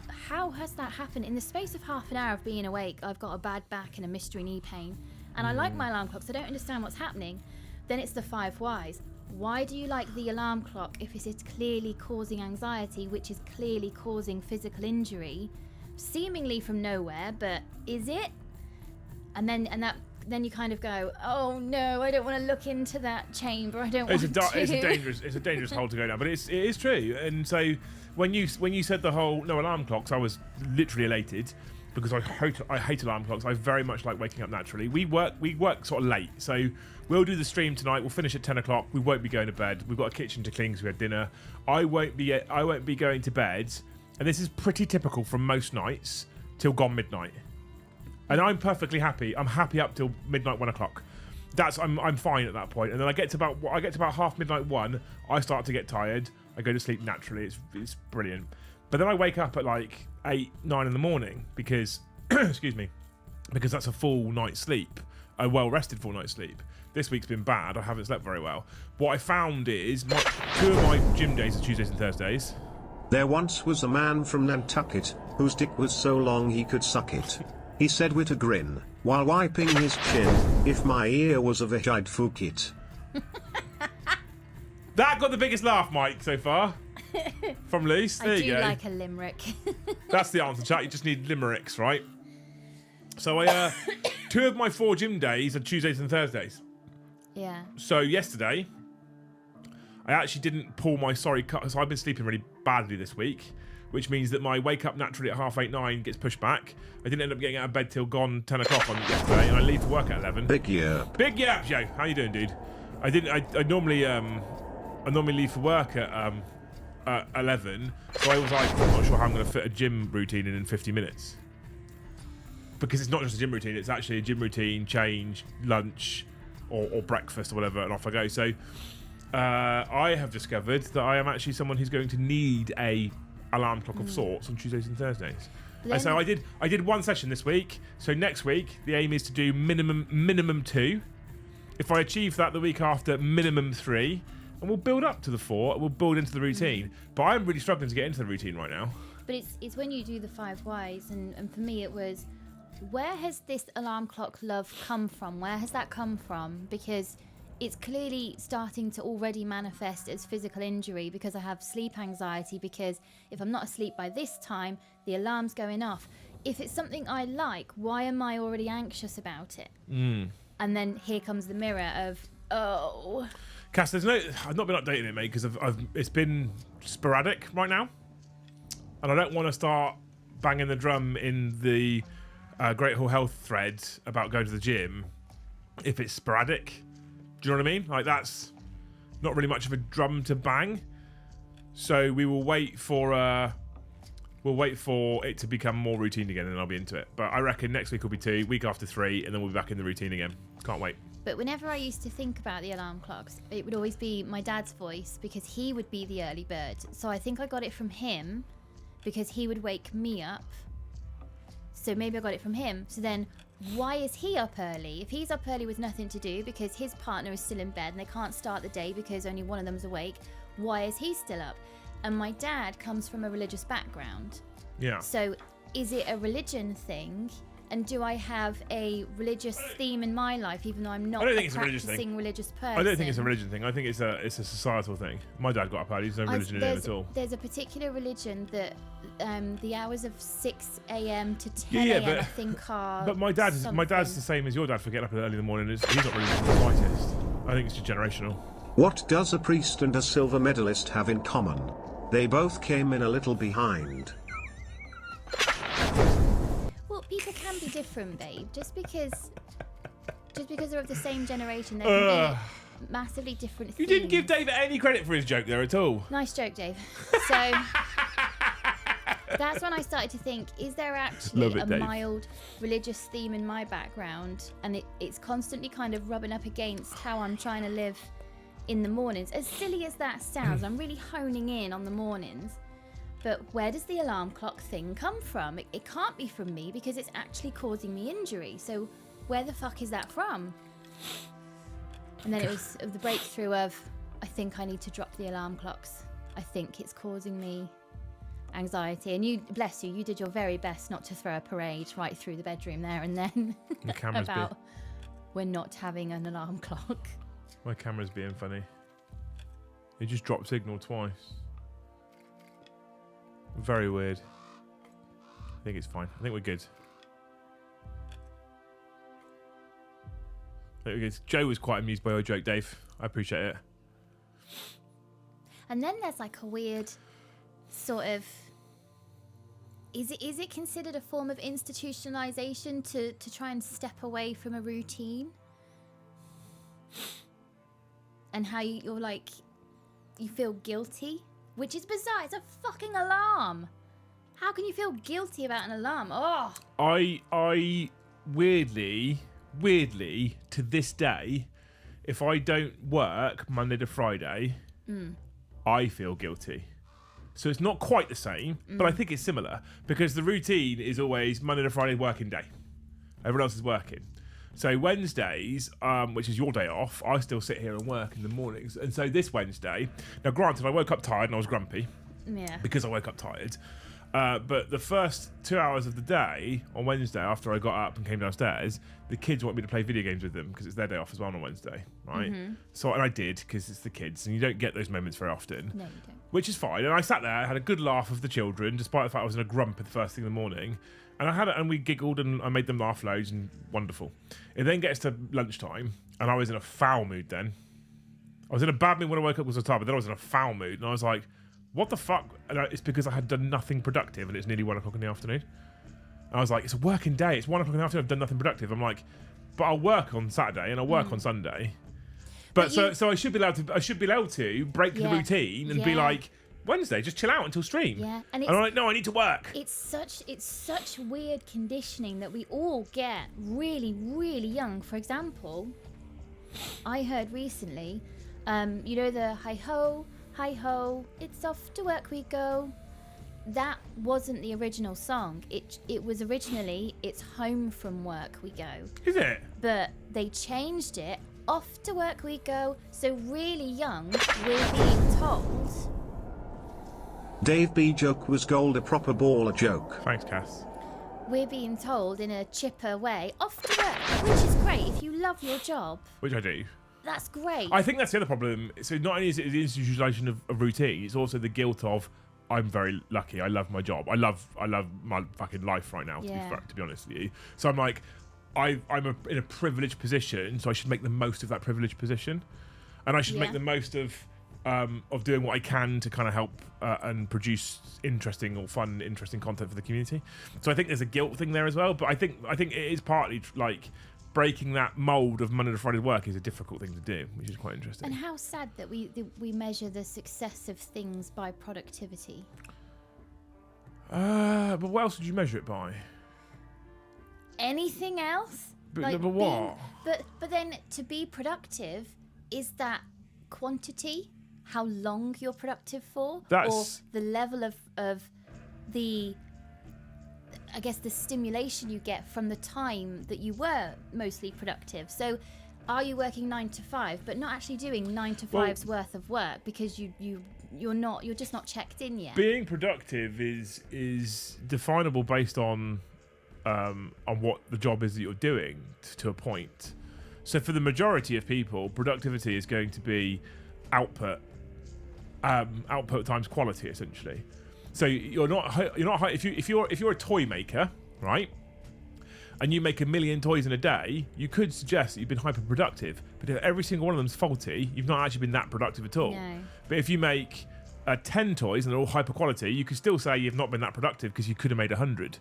Speaker 2: how has that happened in the space of half an hour of being awake? I've got a bad back and a mystery knee pain, and I like my alarm clocks. I don't understand what's happening. Then it's the 5 whys. Why do you like the alarm clock if it is clearly causing anxiety, which is clearly causing physical injury, seemingly from nowhere? But is it? And then you kind of go, oh no, I don't want to look into that chamber. I don't want to.
Speaker 1: It's a dangerous hole to go down, but it is true. And so when you said the whole no alarm clocks, I was literally elated because I hate alarm clocks. I very much like waking up naturally. We work sort of late, so we'll do the stream tonight. We'll finish at 10 o'clock. We won't be going to bed. We've got a kitchen to clean because we had dinner. I won't be going to bed, and this is pretty typical from most nights, till midnight. And I'm perfectly happy. I'm happy up till midnight, 1 o'clock. I'm fine at that point. And then I get to about half midnight 1. I start to get tired. I go to sleep naturally. It's brilliant. But then I wake up at like 8, 9 in the morning because excuse me, because that's a full night's sleep, a well rested full night's sleep. This week's been bad. I haven't slept very well. What I found is 2 of my gym days are Tuesdays and Thursdays.
Speaker 3: There once was a man from Nantucket whose dick was so long he could suck it. He said with a grin, while wiping his chin, if my ear was a veg, I'd fuck it.
Speaker 1: That got the biggest laugh, Mike, so far. From Luce. There you go.
Speaker 2: I do like a limerick.
Speaker 1: That's the answer, chat. You just need limericks, right? So 2 of my 4 gym days are Tuesdays and Thursdays.
Speaker 2: Yeah.
Speaker 1: So yesterday, I actually didn't pull my sorry cut. So I've been sleeping really badly this week, which means that my wake up naturally at 8:30, 9 gets pushed back. I didn't end up getting out of bed till 10 o'clock on yesterday, and I leave for work at 11.
Speaker 3: Big yap.
Speaker 1: Big yap, Joe. How you doing, dude? I normally leave for work at 11, so I was like, I'm not sure how I'm going to fit a gym routine in 50 minutes. Because it's not just a gym routine, it's actually a gym routine, change, lunch, or breakfast or whatever, and off I go. So I have discovered that I am actually someone who's going to need a alarm clock of sorts on Tuesdays and Thursdays. And so I did 1 session this week. So next week the aim is to do minimum 2. If I achieve that the week after, minimum 3, and we'll build up to the 4. We'll build into the routine. But I'm really struggling to get into the routine right now.
Speaker 2: But it's when you do the 5 whys, and for me it was, where has this alarm clock love come from? Where has that come from? Because it's clearly starting to already manifest as physical injury because I have sleep anxiety, because if I'm not asleep by this time, the alarm's going off. if it's something I like, why am I already anxious about it? And then here comes the mirror of, oh.
Speaker 1: Cass, I've not been updating it, mate, because it's been sporadic right now, and I don't want to start banging the drum in the Great Hall Health thread about going to the gym if it's sporadic. Do you know what I mean? Like, that's not really much of a drum to bang. So we will wait for it to become more routine again, and I'll be into it. But I reckon next week will be 2, week after 3, and then we'll be back in the routine again. Can't wait.
Speaker 2: But whenever I used to think about the alarm clocks, it would always be my dad's voice, because he would be the early bird. So I think I got it from him because he would wake me up. So maybe I got it from him. So then why is he up early? If he's up early with nothing to do because his partner is still in bed and they can't start the day because only one of them's awake, why is he still up? And my dad comes from a religious background.
Speaker 1: Yeah.
Speaker 2: So is it a religion thing? And do I have a religious theme in my life, even though I'm not a practicing religious person?
Speaker 1: I don't think it's a religion thing. I think it's a societal thing. My dad got up early. There's no religion in it at all.
Speaker 2: There's a particular religion that the hours of 6 a.m. to 10 a.m. I think are.
Speaker 1: But my dad's the same as your dad for getting up early in the morning. He's not religious in the slightest. I think it's just generational.
Speaker 3: What does a priest and a silver medalist have in common? They both came in a little behind.
Speaker 2: Well, people can be different, babe. Just because they're of the same generation, they can be massively different.
Speaker 1: You didn't give Dave any credit for his joke there at all.
Speaker 2: Nice joke, Dave. So that's when I started to think: is there actually a mild religious theme in my background? And it's constantly kind of rubbing up against how I'm trying to live in the mornings. As silly as that sounds, I'm really honing in on the mornings. But where does the alarm clock thing come from? It can't be from me because it's actually causing me injury. So where the fuck is that from? And then it was the breakthrough of, I think I need to drop the alarm clocks. I think it's causing me anxiety. And you, bless you, you did your very best not to throw a parade right through the bedroom there and then
Speaker 1: The camera's
Speaker 2: about we're not having an alarm clock.
Speaker 1: My camera's being funny. It just dropped signal twice. Very weird. I think it's fine. I think we're good. Joe was quite amused by your joke, Dave. I appreciate it.
Speaker 2: And then there's like a weird sort of... Is it considered a form of institutionalization to try and step away from a routine? And how you're like... You feel guilty? Which is bizarre. It's a fucking alarm. How can you feel guilty about an alarm? Oh.
Speaker 1: I weirdly, to this day, if I don't work Monday to Friday, I feel guilty. So it's not quite the same, but I think it's similar because the routine is always Monday to Friday working day. Everyone else is working. So Wednesdays, which is your day off, I still sit here and work in the mornings. And so this Wednesday, now granted, I woke up tired and I was grumpy.
Speaker 2: Yeah.
Speaker 1: Because I woke up tired. But the first 2 hours of the day on Wednesday, after I got up and came downstairs, the kids want me to play video games with them because it's their day off as well on Wednesday, right? So, and I did because it's the kids, and you don't get those moments very often.
Speaker 2: No, you don't.
Speaker 1: Which is fine. And I sat there, had a good laugh with the children, despite the fact I was in a grump at the first thing in the morning. And we giggled and I made them laugh loads and wonderful. It then gets to lunchtime and I was in a foul mood then. I was in a bad mood when I woke up because I was tired, but then I was in a foul mood and I was like, what the fuck? And it's because I had done nothing productive and it's nearly 1 o'clock in the afternoon. And I was like, it's a working day. It's 1 o'clock in the afternoon. I've done nothing productive. I'm like, but I'll work on Saturday and I'll work on Sunday. But so I should be able to break the routine and be like, Wednesday, just chill out until stream.
Speaker 2: Yeah,
Speaker 1: and I'm like, no, I need to work.
Speaker 2: It's such weird conditioning that we all get really, really young. For example, I heard recently, you know the hi ho, it's off to work we go. That wasn't the original song. It was originally it's home from work we go.
Speaker 1: Is it?
Speaker 2: But they changed it. Off to work we go. So really young, we're being told.
Speaker 3: Dave B joke was gold, a proper baller joke.
Speaker 1: Thanks, Cass.
Speaker 2: We're being told in a chipper way, off to work, which is great if you love your job.
Speaker 1: Which I do.
Speaker 2: That's great.
Speaker 1: I think that's the other problem. So not only is it the institutionalization of routine, it's also the guilt of, I'm very lucky. I love my job. I love my fucking life right now. To be honest with you, so I'm like, I'm in a privileged position, so I should make the most of that privileged position, and I should make the most of doing what I can to kind of help and produce interesting content for the community. So I think there's a guilt thing there as well, but I think it is partly like breaking that mold of Monday to Friday work is a difficult thing to do, which is quite interesting.
Speaker 2: And how sad that we measure the success of things by productivity.
Speaker 1: But what else would you measure it by?
Speaker 2: Anything else?
Speaker 1: But what?
Speaker 2: But then to be productive, is that quantity? How long you're productive for? Or the level of the, I guess, the stimulation you get from the time that you were mostly productive. So are you working 9 to 5 but not actually doing 9 to 5's worth of work because you're just not checked in yet?
Speaker 1: Being productive is definable based on what the job is that you're doing to a point. So for the majority of people, productivity is going to be output times quality, essentially. So you're not if you're a toy maker, right, and you make 1 million toys in a day, you could suggest that you've been hyper productive. But if every single one of them's faulty, you've not actually been that productive at all.
Speaker 2: No.
Speaker 1: But if you make 10 toys and they're all hyper quality, you could still say you've not been that productive because you could have made 100.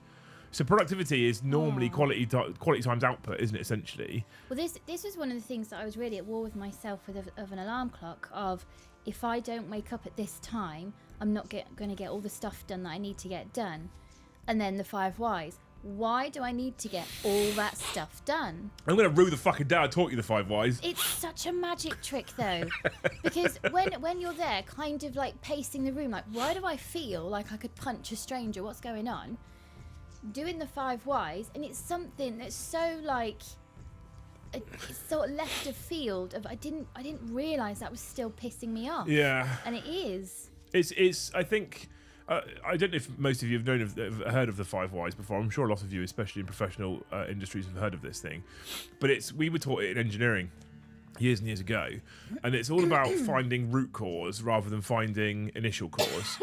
Speaker 1: So productivity is normally quality times output, isn't it, essentially?
Speaker 2: Well, this was one of the things that I was really at war with myself with of an alarm clock of, if I don't wake up at this time, I'm not going to get all the stuff done that I need to get done. And then the 5 whys. Why do I need to get all that stuff done?
Speaker 1: I'm going to rue the fucking day I taught you the 5 whys.
Speaker 2: It's such a magic trick, though. Because when you're there, kind of like pacing the room, like, why do I feel like I could punch a stranger? What's going on? Doing the 5 whys, and it's something that's so like, it's sort of left of field of I didn't realise that was still pissing me off.
Speaker 1: Yeah.
Speaker 2: And it is.
Speaker 1: It's I think I don't know if most of you have heard of the 5 whys before. I'm sure a lot of you, especially in professional industries, have heard of this thing. But we were taught it in engineering years and years ago, and it's all about finding root cause rather than finding initial cause.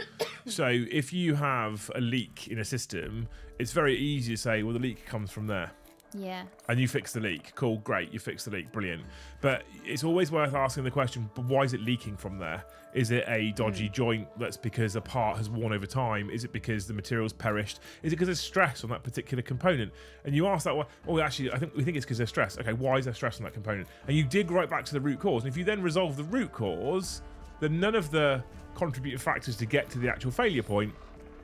Speaker 1: So if you have a leak in a system, it's very easy to say, well, the leak comes from there.
Speaker 2: Yeah.
Speaker 1: And you fix the leak. Cool, great, you fix the leak, brilliant. But it's always worth asking the question, but why is it leaking from there? Is it a dodgy joint that's because a part has worn over time? Is it because the material's perished? Is it because there's stress on that particular component? And you ask that, well, actually, we think it's because there's stress. Okay, why is there stress on that component? And you dig right back to the root cause. And if you then resolve the root cause, then none of the contributing factors to get to the actual failure point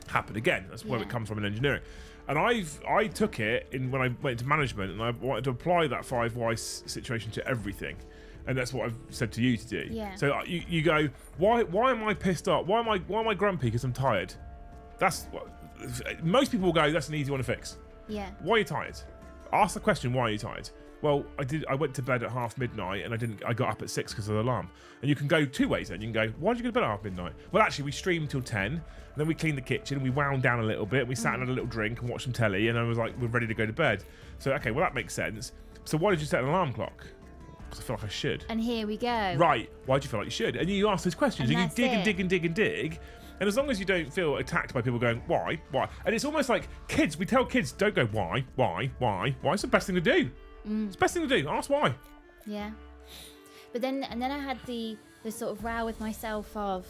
Speaker 1: happen again. That's where it comes from in engineering. And I took it when I went into management, and I wanted to apply that 5 whys situation to everything, and that's what I've said to you to do.
Speaker 2: Yeah.
Speaker 1: So you go, why am I pissed off? Why am I grumpy? Because I'm tired. That's what most people will go. That's an easy one to fix.
Speaker 2: Yeah.
Speaker 1: Why are you tired? Ask the question. Why are you tired? Well, I went to bed at midnight, and I got up at 6 because of the alarm. And you can go 2 ways then. You can go, why did you go to bed at midnight? Well, actually, we streamed till 10, and then we cleaned the kitchen, and we wound down a little bit, we sat and had a little drink and watched some telly, and I was like, we're ready to go to bed. So, okay, well, that makes sense. So why did you set an alarm clock? Because I feel like I should.
Speaker 2: And here we go.
Speaker 1: Right, why do you feel like you should? And you ask those questions, and you dig and dig and dig and dig. And as long as you don't feel attacked by people going, why? And it's almost like kids, we tell kids, don't go, why? It's the best thing to do. It's the best thing to do. Ask why.
Speaker 2: Yeah. But then I had the sort of row with myself of,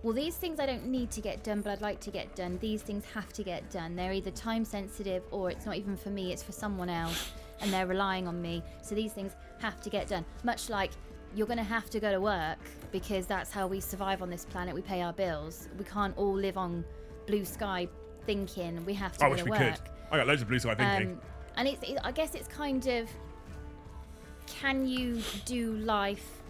Speaker 2: well, these things I don't need to get done, but I'd like to get done. These things have to get done. They're either time sensitive or it's not even for me, it's for someone else, and they're relying on me. So these things have to get done. Much like you're going to have to go to work because that's how we survive on this planet. We pay our bills. We can't all live on blue sky thinking. We have to go to work. I wish we could.
Speaker 1: I got loads of blue sky thinking.
Speaker 2: And I guess it's kind of, can you do life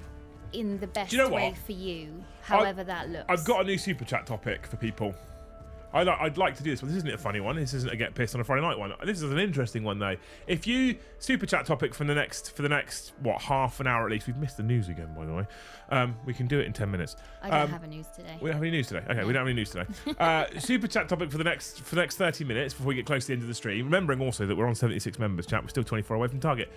Speaker 2: in the best way for you, however that looks?
Speaker 1: I've got a new super chat topic for people. I'd like to do this, but this isn't a funny one. This isn't a get pissed on a Friday night one. This is an interesting one though. If you super chat topic for the next half an hour at least. We've missed the news again, by the way. We can do it in 10 minutes.
Speaker 2: I don't have a news today.
Speaker 1: We don't have any news today. Okay, no. We don't have any news today. Super chat topic for the next 30 minutes before we get close to the end of the stream. Remembering also that we're on 76 members, chat. We're still 24 away from target.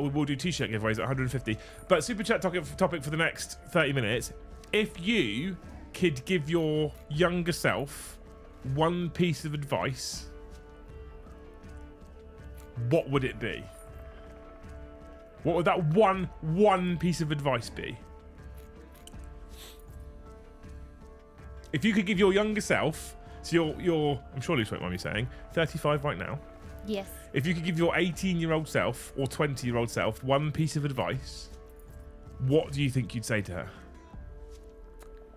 Speaker 1: We will do t-shirt giveaways at 150. But super chat topic for the next 30 minutes. If you could give your younger self one piece of advice, what would it be? What would that one piece of advice be? If you could give your younger self, so you're I'm sure Luce won't mind me saying, 35 right now.
Speaker 2: Yes.
Speaker 1: If you could give your 18-year-old self or 20-year-old self one piece of advice, what do you think you'd say to her?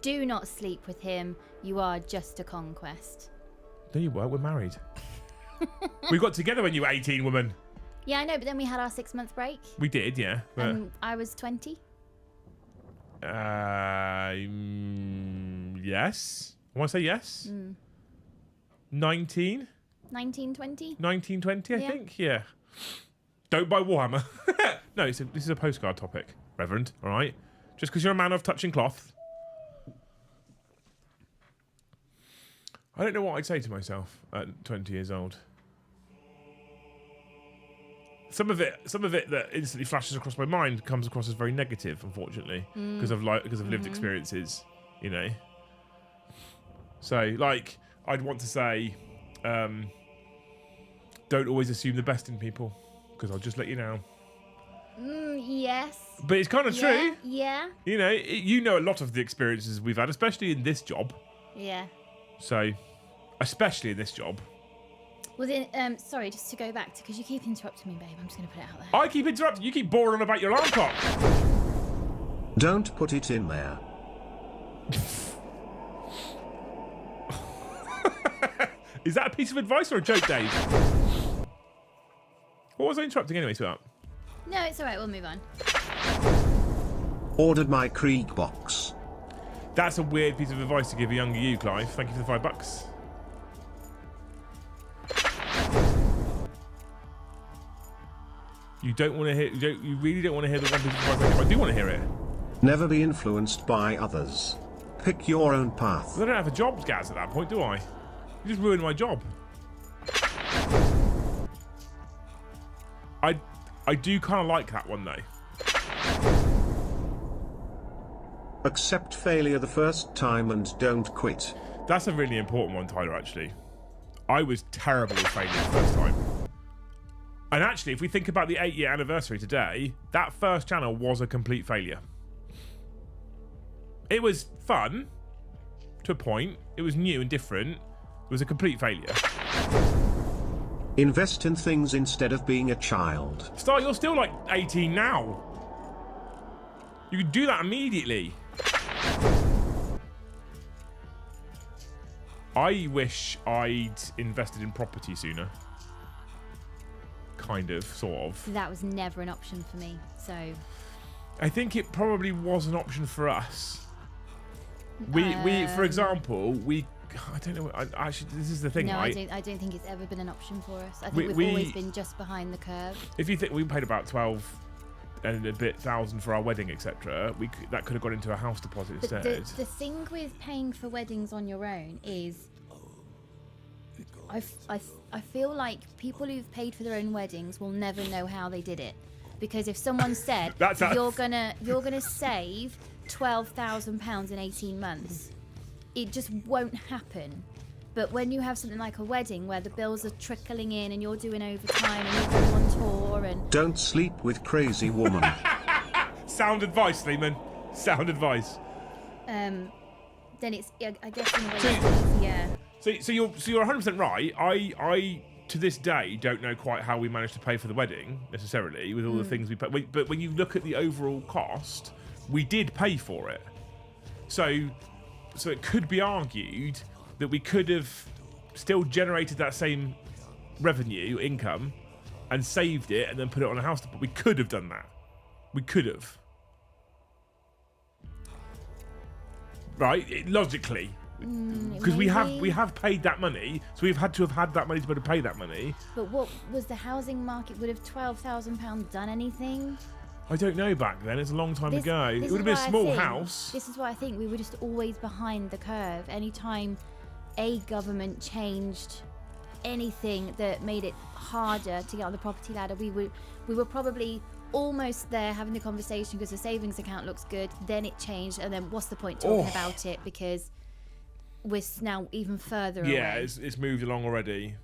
Speaker 2: Do not sleep with him. You are just a conquest.
Speaker 1: There you were. We're married. We got together when you were 18, woman.
Speaker 2: Yeah, I know, but then we had our 6-month break.
Speaker 1: We did, yeah. But,
Speaker 2: And I was 20.
Speaker 1: Yes. I want to say yes. 19?
Speaker 2: 1920?
Speaker 1: 1920, I
Speaker 2: Yeah.
Speaker 1: think. Yeah. Don't buy Warhammer. No, this is a postcard topic, Reverend. All right? Just because you're a man of touching cloth. I don't know what I'd say to myself at 20 years old. Some of it that instantly flashes across my mind comes across as very negative, unfortunately, because of lived experiences, you know. So, like, I'd want to say, don't always assume the best in people, because I'll just let you know.
Speaker 2: Yes.
Speaker 1: But it's kind of true.
Speaker 2: Yeah.
Speaker 1: You know, you know a lot of the experiences we've had, especially in this job.
Speaker 2: Yeah.
Speaker 1: So, especially in this job.
Speaker 2: Well, then, sorry, just to go back to, because you keep interrupting me, babe. I'm just going to put it out there.
Speaker 1: I keep interrupting. You keep boring on about your alarm clock.
Speaker 3: Don't put it in there.
Speaker 1: Is that a piece of advice or a joke, Dave? What was I interrupting anyway, sweetheart?
Speaker 2: No, it's all right. We'll move on.
Speaker 3: Ordered my Krieg box.
Speaker 1: That's a weird piece of advice to give a younger you, Clive. Thank you for the $5. You don't want to hear. You really don't want to hear the one piece of advice I give. I do want to hear it.
Speaker 3: Never be influenced by others. Pick your own path.
Speaker 1: I don't have a job, Gaz, at that point, do I? You just ruined my job. I do kind of like that one, though.
Speaker 3: Accept failure the first time and don't quit.
Speaker 1: That's a really important one, Tyler, actually. I was terrible with failure the first time. And actually, if we think about the 8-year anniversary today, that first channel was a complete failure. It was fun, to a point. It was new and different. It was a complete failure.
Speaker 3: Invest in things instead of being a child.
Speaker 1: Star, you're still like 18 now. You could do that immediately. I wish I'd invested in property sooner. Kind of, sort of.
Speaker 2: That was never an option for me, so...
Speaker 1: I think it probably was an option for us. We for example, I don't know. Actually, this is the thing,
Speaker 2: no,
Speaker 1: right?
Speaker 2: I don't think it's ever been an option for us. I think we've always been just behind the curve.
Speaker 1: If you think we paid about 12 and a bit thousand for our wedding, etc., that could have gone into a house deposit instead.
Speaker 2: The thing with paying for weddings on your own is, I feel like people who've paid for their own weddings will never know how they did it, because if someone said you're gonna save £12,000 in 18 months, it just won't happen. But when you have something like a wedding where the bills are trickling in and you're doing overtime and you're going on tour and...
Speaker 3: Don't sleep with crazy woman.
Speaker 1: Sound advice, Lehman. Sound advice.
Speaker 2: Then it's, I guess in a way it's easier.
Speaker 1: So you're 100% right. I to this day don't know quite how we managed to pay for the wedding necessarily with all the things we paid. But when you look at the overall cost, we did pay for it. So it could be argued that we could have still generated that same revenue income and saved it and then put it on a house. But we could have done that. We could have. Right? Logically. Because we have paid that money, so we've had to have had that money to be able to pay that money.
Speaker 2: But what was the housing market? Would have £12,000 done anything?
Speaker 1: I don't know back then. It's a long time ago. It would have been a small house.
Speaker 2: This is why I think we were just always behind the curve. Anytime a government changed anything that made it harder to get on the property ladder, we were probably almost there having the conversation because the savings account looks good. Then it changed, and then what's the point talking about it because we're now even further away.
Speaker 1: Yeah, it's moved along already.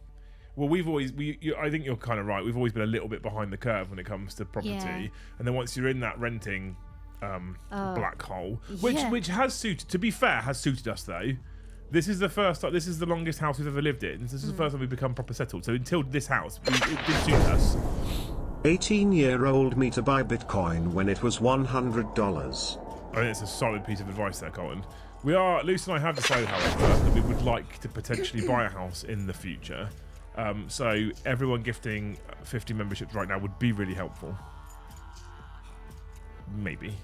Speaker 1: Well, I think you're kind of right. We've always been a little bit behind the curve when it comes to property, and then once you're in that renting black hole, which has suited. To be fair, has suited us though. This is the first. This is the longest house we've ever lived in. This is the first time we've become proper settled. So until this house, it did suit us.
Speaker 3: 18-year-old me to buy Bitcoin when it was $100.
Speaker 1: I think it's a solid piece of advice there, Colin. Luce and I have decided, however, that we would like to potentially buy a house in the future. So everyone gifting 50 memberships right now would be really helpful. Maybe.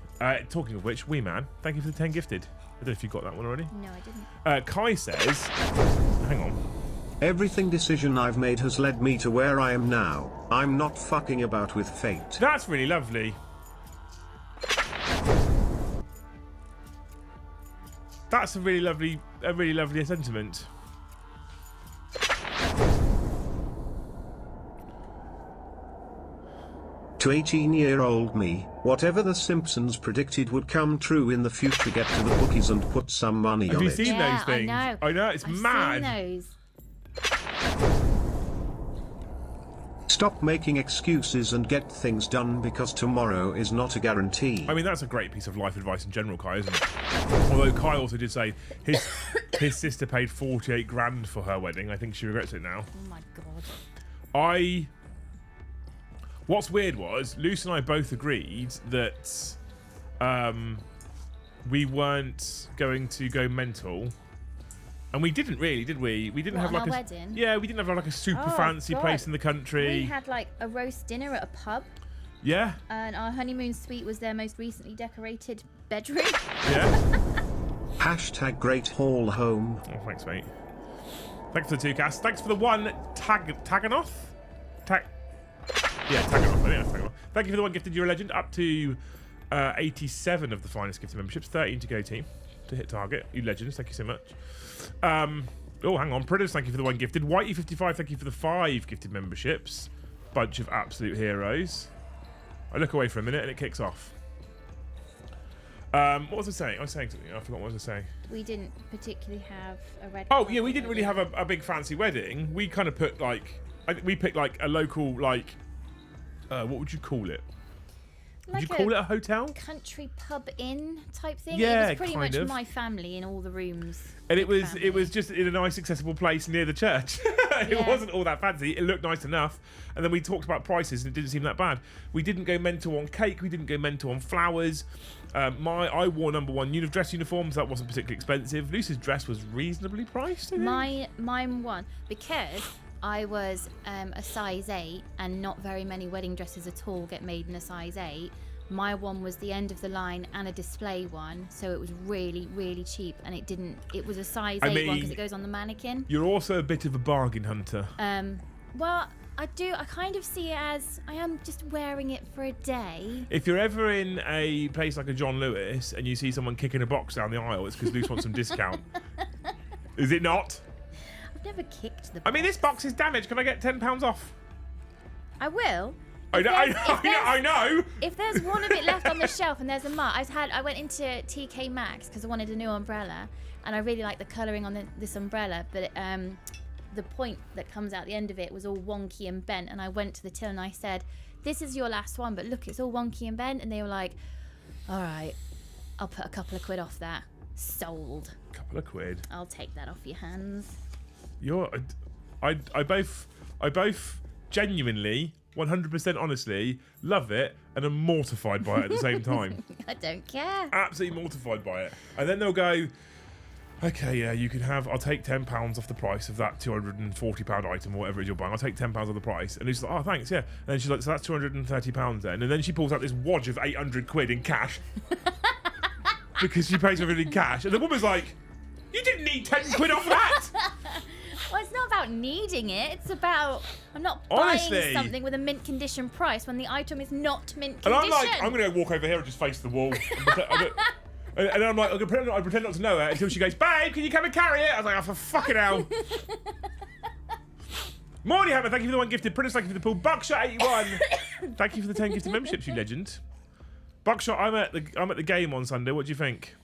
Speaker 1: Talking of which, man, thank you for the 10 gifted. I don't know if you got that one already.
Speaker 2: No, I didn't.
Speaker 1: Kai says, hang on.
Speaker 3: Everything decision I've made has led me to where I am now. I'm not fucking about with fate.
Speaker 1: That's really lovely. That's a really lovely sentiment.
Speaker 3: To 18-year-old me, whatever the Simpsons predicted would come true in the future, get to the bookies and put some money on it.
Speaker 1: Have you seen those things?
Speaker 2: I
Speaker 1: know, it's mad.
Speaker 2: I've seen those.
Speaker 3: Stop making excuses and get things done because tomorrow is not a guarantee.
Speaker 1: I mean, that's a great piece of life advice in general, Kai, isn't it? Although Kai also did say his sister paid 48 grand for her wedding. I think she regrets it now.
Speaker 2: Oh my god.
Speaker 1: What's weird was Luce and I both agreed that we weren't going to go mental. And we didn't really, did we? We didn't have like
Speaker 2: a wedding.
Speaker 1: Yeah, we didn't have like a super fancy place in the country.
Speaker 2: We had like a roast dinner at a pub.
Speaker 1: Yeah.
Speaker 2: And our honeymoon suite was their most recently decorated bedroom.
Speaker 1: Yeah.
Speaker 3: Hashtag great haul home.
Speaker 1: Oh, thanks, mate. Thanks for the 2 casts. Thanks for the 1 Taganoth. Yeah, Taganoth. I think that's Taganoth. Thank you for the 1 gifted. You're a legend. Up to 87 of the finest gifted memberships. 13 to go, team. To hit target. You legends. Thank you so much. Oh, hang on. Pridders, thank you for the 1 gifted. Whitey55, thank you for the 5 gifted memberships. Bunch of absolute heroes. I look away for a minute and it kicks off. What was I saying? I was saying something. I forgot what I was saying.
Speaker 2: We didn't particularly have a red.
Speaker 1: Oh, yeah, we didn't really have a big fancy wedding. We kind of put like, we picked like a local, like, what would you call it? Would you call it a hotel?
Speaker 2: Country pub inn type thing.
Speaker 1: Yeah,
Speaker 2: it was pretty much
Speaker 1: kind of.
Speaker 2: my family in all the rooms.
Speaker 1: And it was just in a nice accessible place near the church. It wasn't all that fancy. It looked nice enough. And then we talked about prices and it didn't seem that bad. We didn't go mental on cake. We didn't go mental on flowers. I wore number 1 dress uniforms. That wasn't particularly expensive. Lucy's dress was reasonably priced, I think.
Speaker 2: Mine won because I was a size 8 and not very many wedding dresses at all get made in a size 8. My one was the end of the line and a display one, so it was really, really cheap, and it was a size 8 one because it goes on the mannequin.
Speaker 1: You're also a bit of a bargain hunter.
Speaker 2: Well, I kind of see it as I am just wearing it for a day.
Speaker 1: If you're ever in a place like a John Lewis and you see someone kicking a box down the aisle, it's because Luce wants some discount. Is it not?
Speaker 2: I've never kicked the box.
Speaker 1: I mean, this box is damaged. Can I get £10 off?
Speaker 2: I will.
Speaker 1: I know.
Speaker 2: If there's one of it left on the shelf and there's a mark, I went into TK Maxx because I wanted a new umbrella, and I really like the colouring on this umbrella, but the point that comes out the end of it was all wonky and bent, and I went to the till and I said, "This is your last one, but look, it's all wonky and bent," and they were like, "All right, I'll put a couple of quid off that." Sold.
Speaker 1: Couple of quid.
Speaker 2: I'll take that off your hands.
Speaker 1: I both genuinely, 100% honestly, love it and am mortified by it at the same time.
Speaker 2: I don't care.
Speaker 1: Absolutely mortified by it. And then they'll go, okay, yeah, you can have, I'll take £10 off the price of that £240 item or whatever it is you're buying. I'll take £10 off the price. And he's like, oh, thanks, yeah. And then she's like, so that's £230 then. And then she pulls out this wodge of 800 quid in cash. Because she pays everything in cash. And the woman's like, you didn't need 10 quid off that.
Speaker 2: Well, it's not about needing it. It's about I'm not buying something with a mint condition price when the item is not mint condition.
Speaker 1: And I'm like, I'm going to go walk over here and just face the wall. And I'm like, I pretend not to know her until she goes, babe, can you come and carry it? I was like, oh, for fucking hell. Morning, Hammer. Thank you for the 1 gifted. Princess, thank you for the pool. Buckshot 81. Thank you for the 10 gifted memberships, you legend. Buckshot, I'm at the game on Sunday. What do you think?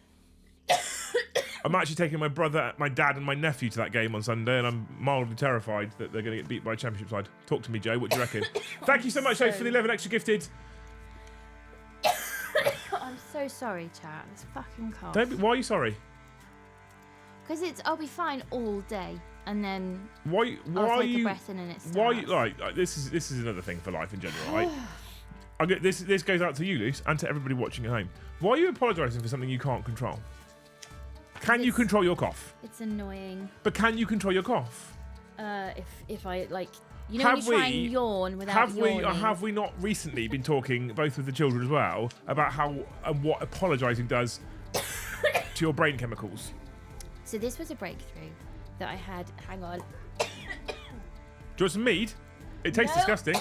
Speaker 1: I'm actually taking my brother, my dad, and my nephew to that game on Sunday, and I'm mildly terrified that they're going to get beat by a championship side. Talk to me, Joe. What do you reckon? Thank you so much, Joe, for the 11 extra gifted.
Speaker 2: I'm so sorry, chat. It's fucking cold.
Speaker 1: Why are you sorry?
Speaker 2: Because I'll be fine all day, and then
Speaker 1: why
Speaker 2: I'll
Speaker 1: are
Speaker 2: take
Speaker 1: you?
Speaker 2: a breath in and it starts.
Speaker 1: Why like this is another thing for life in general, right? This goes out to you, Luce, and to everybody watching at home. Why are you apologising for something you can't control? Can you control your cough?
Speaker 2: It's annoying.
Speaker 1: But can you control your cough?
Speaker 2: If I like, you know, when you try and yawn without yawning.
Speaker 1: Have we not recently been talking, both with the children as well, about how and what apologising does to your brain chemicals?
Speaker 2: So this was a breakthrough that I had. Hang on.
Speaker 1: Do you want some mead? It tastes disgusting.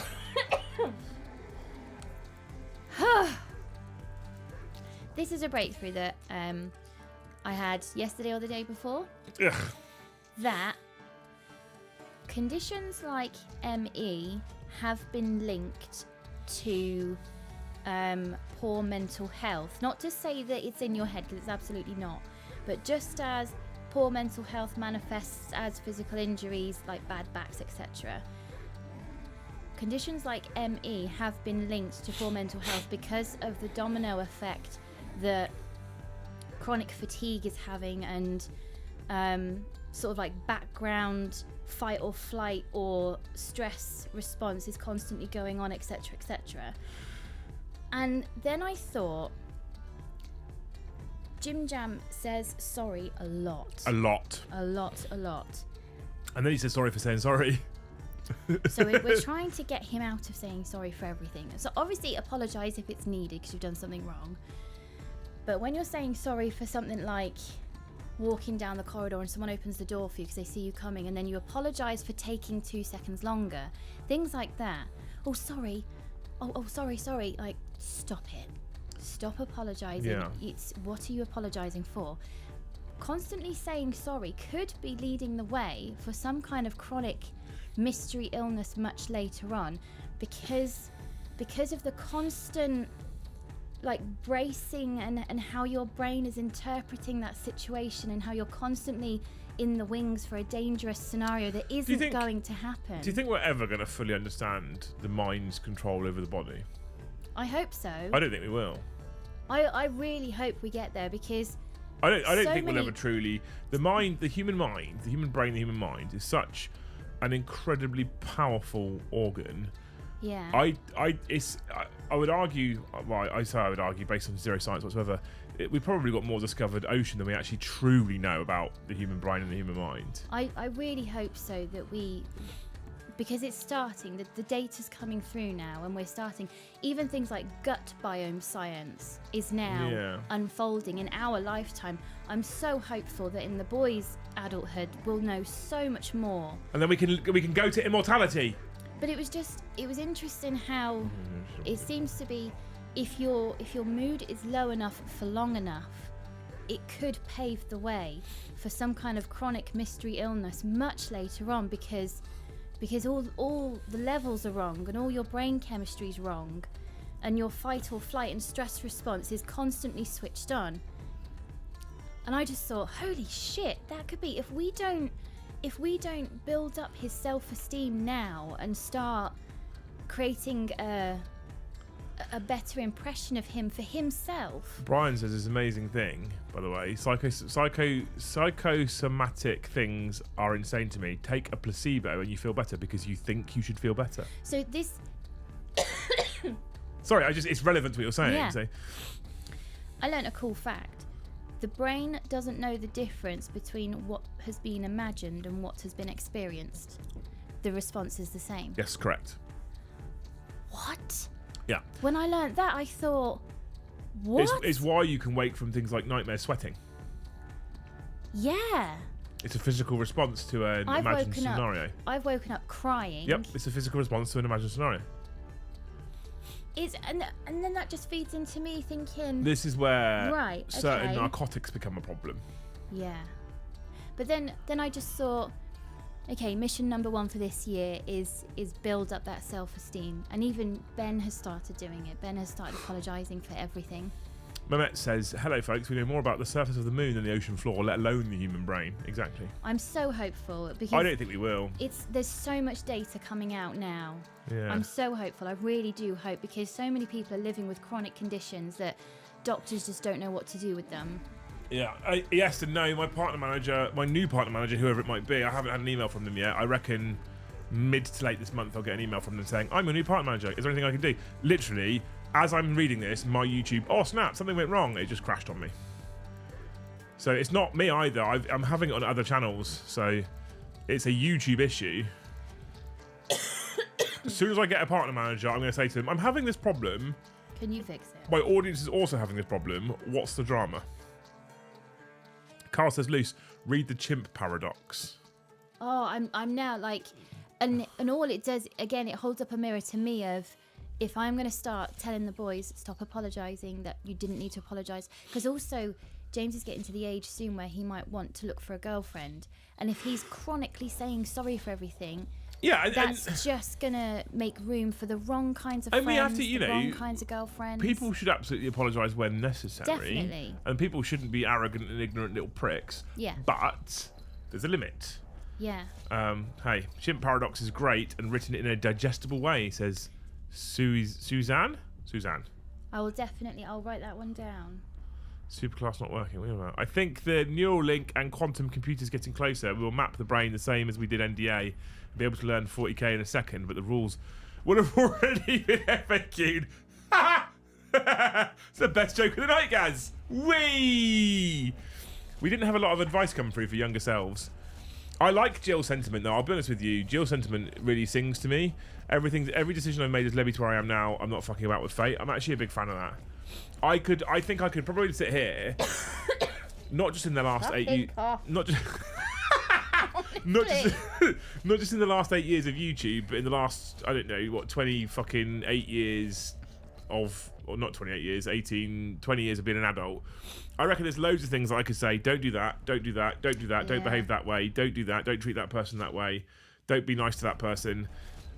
Speaker 2: This is a breakthrough that I had yesterday or the day before.
Speaker 1: Ugh.
Speaker 2: That conditions like ME have been linked to poor mental health. Not to say that it's in your head, because it's absolutely not. But just as poor mental health manifests as physical injuries like bad backs, etc. Conditions like ME have been linked to poor mental health because of the domino effect that chronic fatigue is having, and sort of like background fight or flight or stress response is constantly going on, etc., etc. And then I thought, Jim Jam says sorry a lot.
Speaker 1: A lot.
Speaker 2: And
Speaker 1: then he says sorry for saying sorry.
Speaker 2: So we're trying to get him out of saying sorry for everything. So obviously apologise if it's needed because you've done something wrong. But when you're saying sorry for something like walking down the corridor and someone opens the door for you because they see you coming, and then you apologise for taking 2 seconds longer, things like that. Oh, sorry. Oh, sorry. Like, stop it. Stop apologising.
Speaker 1: Yeah.
Speaker 2: It's what are you apologising for? Constantly saying sorry could be leading the way for some kind of chronic mystery illness much later on, because of the constant like bracing and how your brain is interpreting that situation, and how you're constantly in the wings for a dangerous scenario that isn't going to happen.
Speaker 1: Do you think we're ever going to fully understand the mind's control over the body?
Speaker 2: I hope so.
Speaker 1: I don't think we will.
Speaker 2: I really hope we get there, because
Speaker 1: I don't think we'll ever truly. The human brain, the human mind is such an incredibly powerful organ.
Speaker 2: Yeah.
Speaker 1: I would argue. Well, I would argue based on zero science whatsoever. We've probably got more discovered ocean than we actually truly know about the human brain and the human mind.
Speaker 2: I really hope so, that because it's starting, the data's coming through now, and we're starting, even things like gut biome science is now unfolding in our lifetime. I'm so hopeful that in the boys' adulthood we'll know so much more.
Speaker 1: And then we can go to immortality.
Speaker 2: But it was interesting how it seems to be, if your mood is low enough for long enough, it could pave the way for some kind of chronic mystery illness much later on, because all the levels are wrong, and all your brain chemistry is wrong, and your fight or flight and stress response is constantly switched on. And I just thought, holy shit, that could be, if we don't build up his self-esteem now and start creating a better impression of him for himself.
Speaker 1: Brian says this amazing thing, by the way. Psychosomatic things are insane to me. Take a placebo and you feel better because you think you should feel better.
Speaker 2: So this...
Speaker 1: Sorry, it's relevant to what you're saying.
Speaker 2: Yeah.
Speaker 1: So.
Speaker 2: I learnt a cool fact. The brain doesn't know the difference between what has been imagined and what has been experienced. The response is the same.
Speaker 1: Yes, correct.
Speaker 2: What?
Speaker 1: Yeah.
Speaker 2: When I learnt that, I thought, what?
Speaker 1: It's why you can wake from things like nightmare sweating.
Speaker 2: Yeah.
Speaker 1: It's a physical response to an imagined scenario.
Speaker 2: I've woken up crying.
Speaker 1: Yep, it's a physical response to an imagined scenario.
Speaker 2: And then that just feeds into me thinking...
Speaker 1: This is where certain narcotics become a problem.
Speaker 2: Yeah. But then I just thought, Okay, mission number 1 for this year is build up that self-esteem. And even Ben has started doing it. Ben has started apologising for everything.
Speaker 1: Mehmet says, hello folks, we know more about the surface of the moon than the ocean floor, let alone the human brain. Exactly.
Speaker 2: I'm so hopeful because
Speaker 1: I don't think we will.
Speaker 2: There's so much data coming out now.
Speaker 1: Yeah.
Speaker 2: I'm so hopeful. I really do hope, because so many people are living with chronic conditions that doctors just don't know what to do with them.
Speaker 1: Yeah, yes and no. My partner manager, my new partner manager, whoever it might be, I haven't had an email from them yet. I reckon mid to late this month I'll get an email from them saying, I'm your new partner manager. Is there anything I can do? Literally, as I'm reading this, my YouTube, oh snap, something went wrong. It just crashed on me. So it's not me either. I'm having it on other channels. So it's a YouTube issue. As soon as I get a partner manager, I'm going to say to them, I'm having this problem.
Speaker 2: Can you fix it?
Speaker 1: My audience is also having this problem. What's the drama? Carl says, Luce, read the chimp paradox.
Speaker 2: Oh, I'm now like, and all it does, again, it holds up a mirror to me of, if I'm going to start telling the boys, stop apologising, that you didn't need to apologise. Because also, James is getting to the age soon where he might want to look for a girlfriend. And if he's chronically saying sorry for everything, that's just going to make room for the wrong kinds of friends,
Speaker 1: we have to, the
Speaker 2: wrong kinds of girlfriends.
Speaker 1: People should absolutely apologise when necessary.
Speaker 2: Definitely.
Speaker 1: And people shouldn't be arrogant and ignorant little pricks.
Speaker 2: Yeah.
Speaker 1: But there's a limit.
Speaker 2: Yeah.
Speaker 1: Hey, chimp paradox is great and written in a digestible way, says Suzanne?
Speaker 2: I'll write that one down.
Speaker 1: Superclass not working. Wait a minute. I think the neural link and quantum computers getting closer. We will map the brain the same as we did NDA. Be able to learn 40k in a second, but the rules would have already been FAQ'd. It's the best joke of the night, Gaz. We didn't have a lot of advice come through for younger selves. I like Jill's sentiment, though. I'll be honest with you. Jill's sentiment really sings to me. Every decision I've made has led me to where I am now. I'm not fucking about with fate. I'm actually a big fan of that. I think I could probably sit here, not just in the last 8 years, not just in the last 8 years of YouTube, but in the last, I don't know, what, 8 years of, or not 28 years, 20 years of being an adult. I reckon there's loads of things that I could say, don't do that, don't do that, don't do that, don't behave that way, don't do that, don't treat that person that way, don't be nice to that person.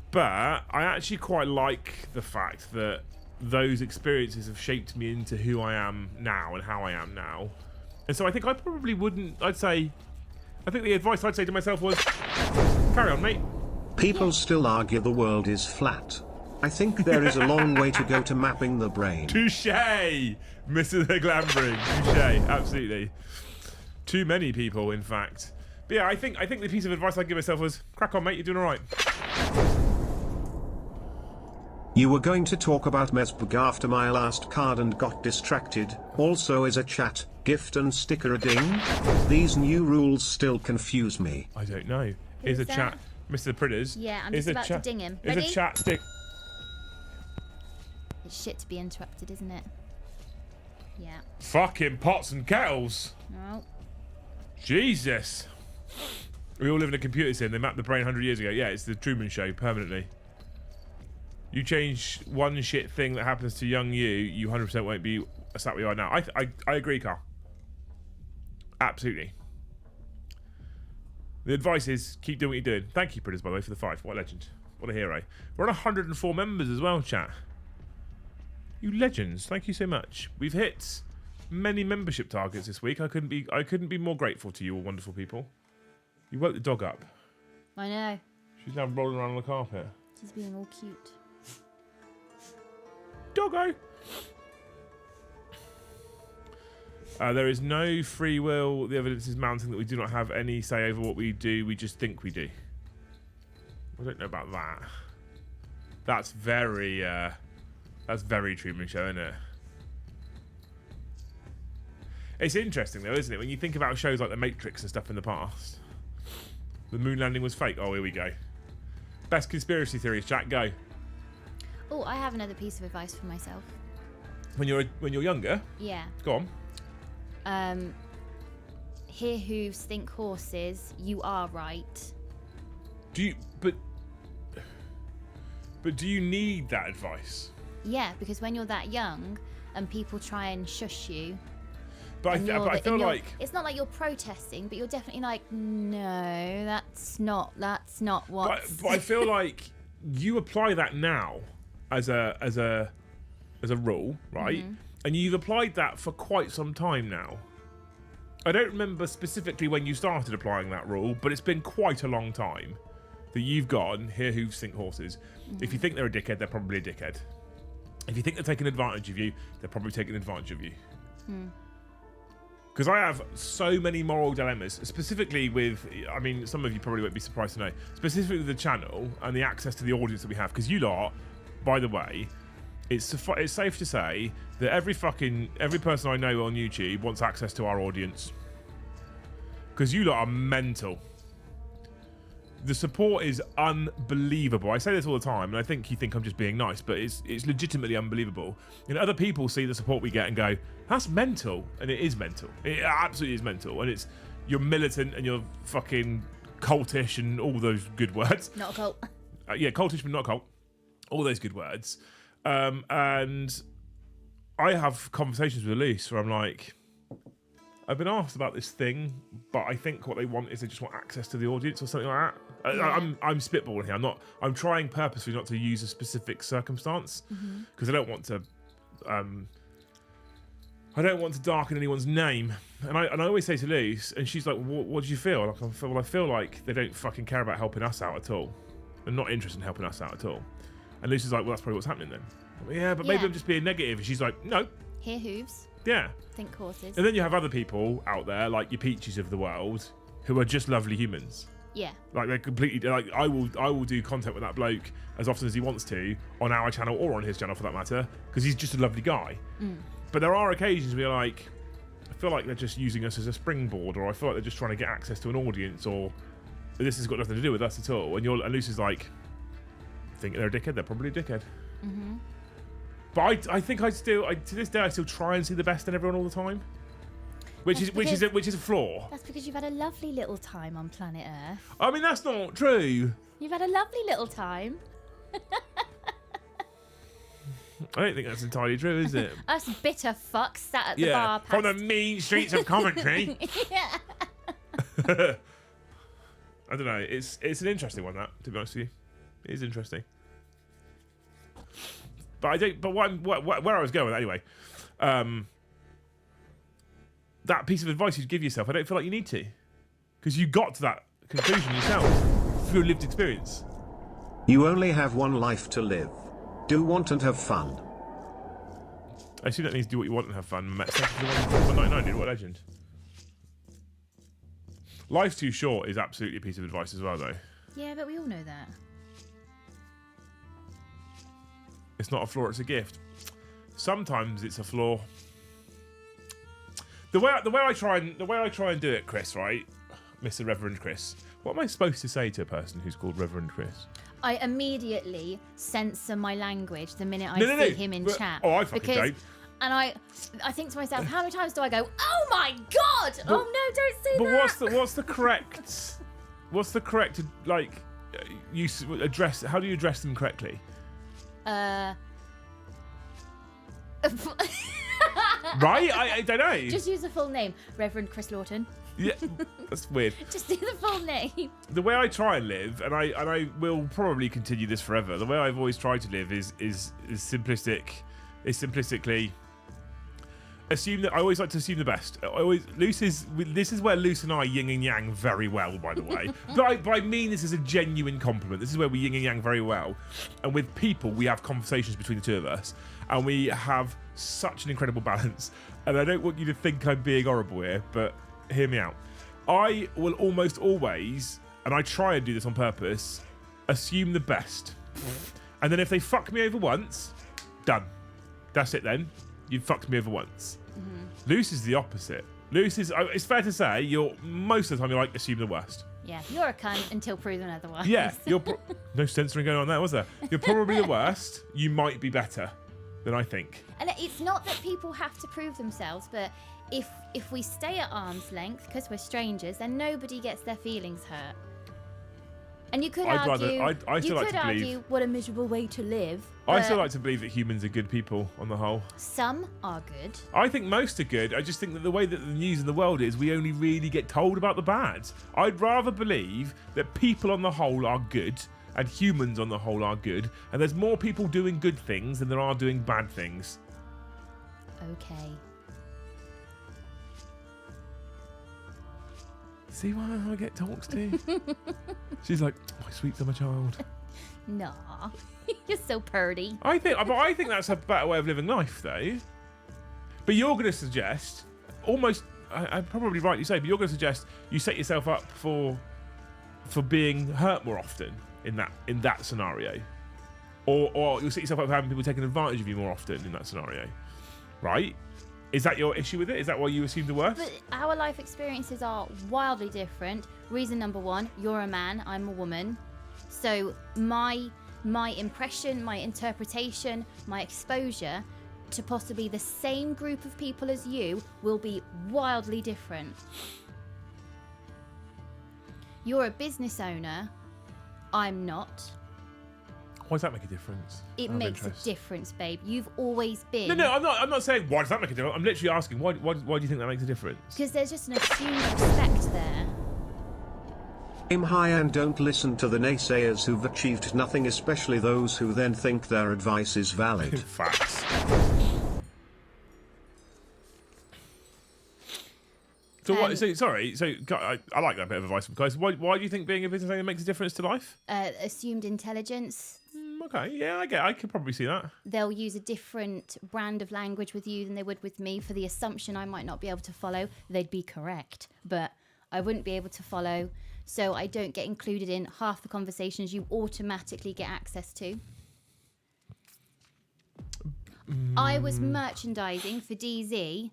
Speaker 1: But I actually quite like the fact that those experiences have shaped me into who I am now and how I am now. And so I think I probably wouldn't, I think the advice I'd say to myself was, carry on, mate.
Speaker 3: People still argue the world is flat. I think there is a long way to go to mapping the brain.
Speaker 1: Touché, Mr. Glambring. Touché, absolutely. Too many people, in fact. But yeah, I think the piece of advice I'd give myself was, crack on, mate, you're doing all right.
Speaker 3: You were going to talk about Mesbug after my last card and got distracted. Also, is a chat, gift and sticker a ding? These new rules still confuse me.
Speaker 1: I don't know. Is a chat, Mr. Pritters.
Speaker 2: Yeah, I'm just about to ding him.
Speaker 1: Ready? Is a chat stick.
Speaker 2: It's shit to be interrupted, isn't it? Yeah.
Speaker 1: Fucking pots and kettles.
Speaker 2: No.
Speaker 1: Jesus. We all live in a computer sim. They mapped the brain 100 years ago. Yeah, it's the Truman Show permanently. You change one shit thing that happens to young you 100% won't be sat where you are now. I agree, Carl. Absolutely. The advice is keep doing what you're doing. Thank you, Pritters, by the way, for the 5. What a legend. What a hero. We're on 104 members as well, chat. You legends. Thank you so much. We've hit many membership targets this week. I couldn't be more grateful to you all wonderful people. You woke the dog up.
Speaker 2: I know.
Speaker 1: She's now rolling around on the carpet.
Speaker 2: She's being all cute.
Speaker 1: Doggo. There is no free will. The evidence is mounting that we do not have any say over what we do. We just think we do. I don't know about that. That's very Truman Show, isn't it? It's interesting though, isn't it? When you think about shows like The Matrix and stuff in the past. The moon landing was fake. Oh, here we go. Best conspiracy theories, chat. Go.
Speaker 2: Oh, I have another piece of advice for myself.
Speaker 1: When you're younger.
Speaker 2: Yeah.
Speaker 1: Go
Speaker 2: on. Hear hooves, think horses. You are right.
Speaker 1: But do you need that advice?
Speaker 2: Yeah, because when you're that young and people try and shush you.
Speaker 1: But I feel like
Speaker 2: it's not like you're protesting, but you're definitely like, no, that's not what.
Speaker 1: But I feel like you apply that now as a rule, right?
Speaker 2: Mm-hmm.
Speaker 1: And you've applied that for quite some time now. I don't remember specifically when you started applying that rule, but it's been quite a long time that you've gone, here hooves think horses.
Speaker 2: Mm-hmm.
Speaker 1: If you think they're a dickhead, they're probably a dickhead. If you think they're taking advantage of you, they're probably taking advantage of you. Because I have so many moral dilemmas, specifically with, I mean, some of you probably won't be surprised to know, specifically with the channel and the access to the audience that we have. Because you lot, by the way, it's safe to say that every person I know on YouTube wants access to our audience. Because you lot are mental. The support is unbelievable. I say this all the time, and I think you think I'm just being nice, but it's legitimately unbelievable. And other people see the support we get and go, that's mental. And it is mental. It absolutely is mental. And you're militant and you're fucking cultish and all those good words.
Speaker 2: Not a cult.
Speaker 1: Yeah, cultish but not a cult. All those good words. And I have conversations with Elise where I'm like, I've been asked about this thing, but I think what they want is they just want access to the audience or something like that.
Speaker 2: Yeah.
Speaker 1: I'm spitballing here. I'm trying purposely not to use a specific circumstance because I don't want to. I don't want to darken anyone's name, and I always say to Luce, and she's like, "What do you feel?" Like, I feel like they don't fucking care about helping us out at all. They're not interested in helping us out at all. And Luce is like, "Well, that's probably what's happening then." I'm like, yeah, but maybe I'm just being negative. And she's like, "No."
Speaker 2: Hear hooves.
Speaker 1: Yeah.
Speaker 2: Think horses.
Speaker 1: And then you have other people out there, like your Peaches of the world, who are just lovely humans.
Speaker 2: Yeah.
Speaker 1: Like they're completely like I will do content with that bloke as often as he wants to on our channel or on his channel for that matter, because he's just a lovely guy. But there are occasions where I feel like they're just using us as a springboard, or I feel like they're just trying to get access to an audience, or this has got nothing to do with us at all. And Lucy's like, think they're a dickhead, they're probably a dickhead. But I think to this day I still try and see the best in everyone all the time. Which is a flaw.
Speaker 2: That's because you've had a lovely little time on planet Earth.
Speaker 1: I mean, that's not true.
Speaker 2: You've had a lovely little time.
Speaker 1: I don't think that's entirely true, is it?
Speaker 2: Us bitter fucks sat at the bar.
Speaker 1: From the mean streets of Coventry.
Speaker 2: Yeah.
Speaker 1: I don't know. It's an interesting one, that, to be honest with you. It is interesting. But I don't. But where I was going with that anyway, that piece of advice you'd give yourself, I don't feel like you need to, because you got to that conclusion yourself through lived experience.
Speaker 3: You only have one life to live. Do want and have fun.
Speaker 1: I assume that means do what you want and have fun. Met 199, dude. What a legend. Life's too short is absolutely a piece of advice as well, though.
Speaker 2: Yeah, but we all know that.
Speaker 1: It's not a flaw; it's a gift. Sometimes it's a flaw. The way I try and do it, Chris, right, Mr. Reverend Chris. What am I supposed to say to a person who's called Reverend Chris?
Speaker 2: I immediately censor my language the minute I see him in chat.
Speaker 1: Oh, I fucking don't.
Speaker 2: And I think to myself, how many times do I go, oh my god! Oh no, don't say that!
Speaker 1: But what's the correct like use address? How do you address them correctly?
Speaker 2: Right?
Speaker 1: I don't know.
Speaker 2: Just use the full name, Reverend Chris Lawton.
Speaker 1: Yeah, that's weird.
Speaker 2: Just do the full name.
Speaker 1: The way I try and live, and I will probably continue this forever. The way I've always tried to live is simplistic. Is simplistically assume that I always like to assume the best. This is where Luce and I yin and yang very well, by the way. but I mean this is a genuine compliment. This is where we yin and yang very well. And with people, we have conversations between the two of us, and we have such an incredible balance. And I don't want you to think I'm being horrible here, but hear me out. I will almost always, and I try and do this on purpose, assume the best. And then if they fuck me over once, done. That's it then. You fucked me over once. Luce is the opposite. Luce is, it's fair to say, most of the time you're like, assume the worst.
Speaker 2: Yeah, you're a cunt until proven otherwise.
Speaker 1: Yeah, no censoring going on there, was there? You're probably the worst. You might be better than I think.
Speaker 2: And it's not that people have to prove themselves, but if we stay at arm's length because we're strangers, then nobody gets their feelings hurt. And you could
Speaker 1: I'd
Speaker 2: argue,
Speaker 1: rather- I still
Speaker 2: you
Speaker 1: like
Speaker 2: could
Speaker 1: to believe-
Speaker 2: argue what a miserable way to live.
Speaker 1: I still
Speaker 2: but
Speaker 1: like to believe that humans are good people on the whole.
Speaker 2: some are good.
Speaker 1: I think most are good. I just think that the way that the news in the world is, we only really get told about the bad. I'd rather believe that people on the whole are good and humans on the whole are good, and there's more people doing good things than there are doing bad things.
Speaker 2: Okay.
Speaker 1: See why I get talks to? She's like, my sweet summer child.
Speaker 2: Nah. You're so purty.
Speaker 1: I think that's a better way of living life, though. But you're going to suggest, almost, I probably rightly say, but you're going to suggest you set yourself up for being hurt more often in that scenario, or you'll set yourself up for having people taking advantage of you more often in that scenario, right? Is that your issue with it? Is that why you assume the worst?
Speaker 2: But our life experiences are wildly different. Reason number one, you're a man, I'm a woman. So my impression, my interpretation, my exposure to possibly the same group of people as you will be wildly different. You're a business owner, I'm not.
Speaker 1: Why does that make a difference?
Speaker 2: It
Speaker 1: Out of
Speaker 2: makes
Speaker 1: interest.
Speaker 2: a difference, babe. You've always been.
Speaker 1: No, I'm not saying why does that make a difference. I'm literally asking why do you think that makes a difference?
Speaker 2: Because there's just an assumed respect there.
Speaker 3: Aim high and don't listen to the naysayers who've achieved nothing, especially those who then think their advice is valid.
Speaker 1: Facts. So what? So sorry. So I like that bit of advice from guys. Why do you think being a business owner makes a difference to life?
Speaker 2: Assumed intelligence.
Speaker 1: Okay, yeah, I could probably see that.
Speaker 2: They'll use a different brand of language with you than they would with me for the assumption I might not be able to follow. They'd be correct, but I wouldn't be able to follow. So I don't get included in half the conversations you automatically get access to. I was merchandising for DZ.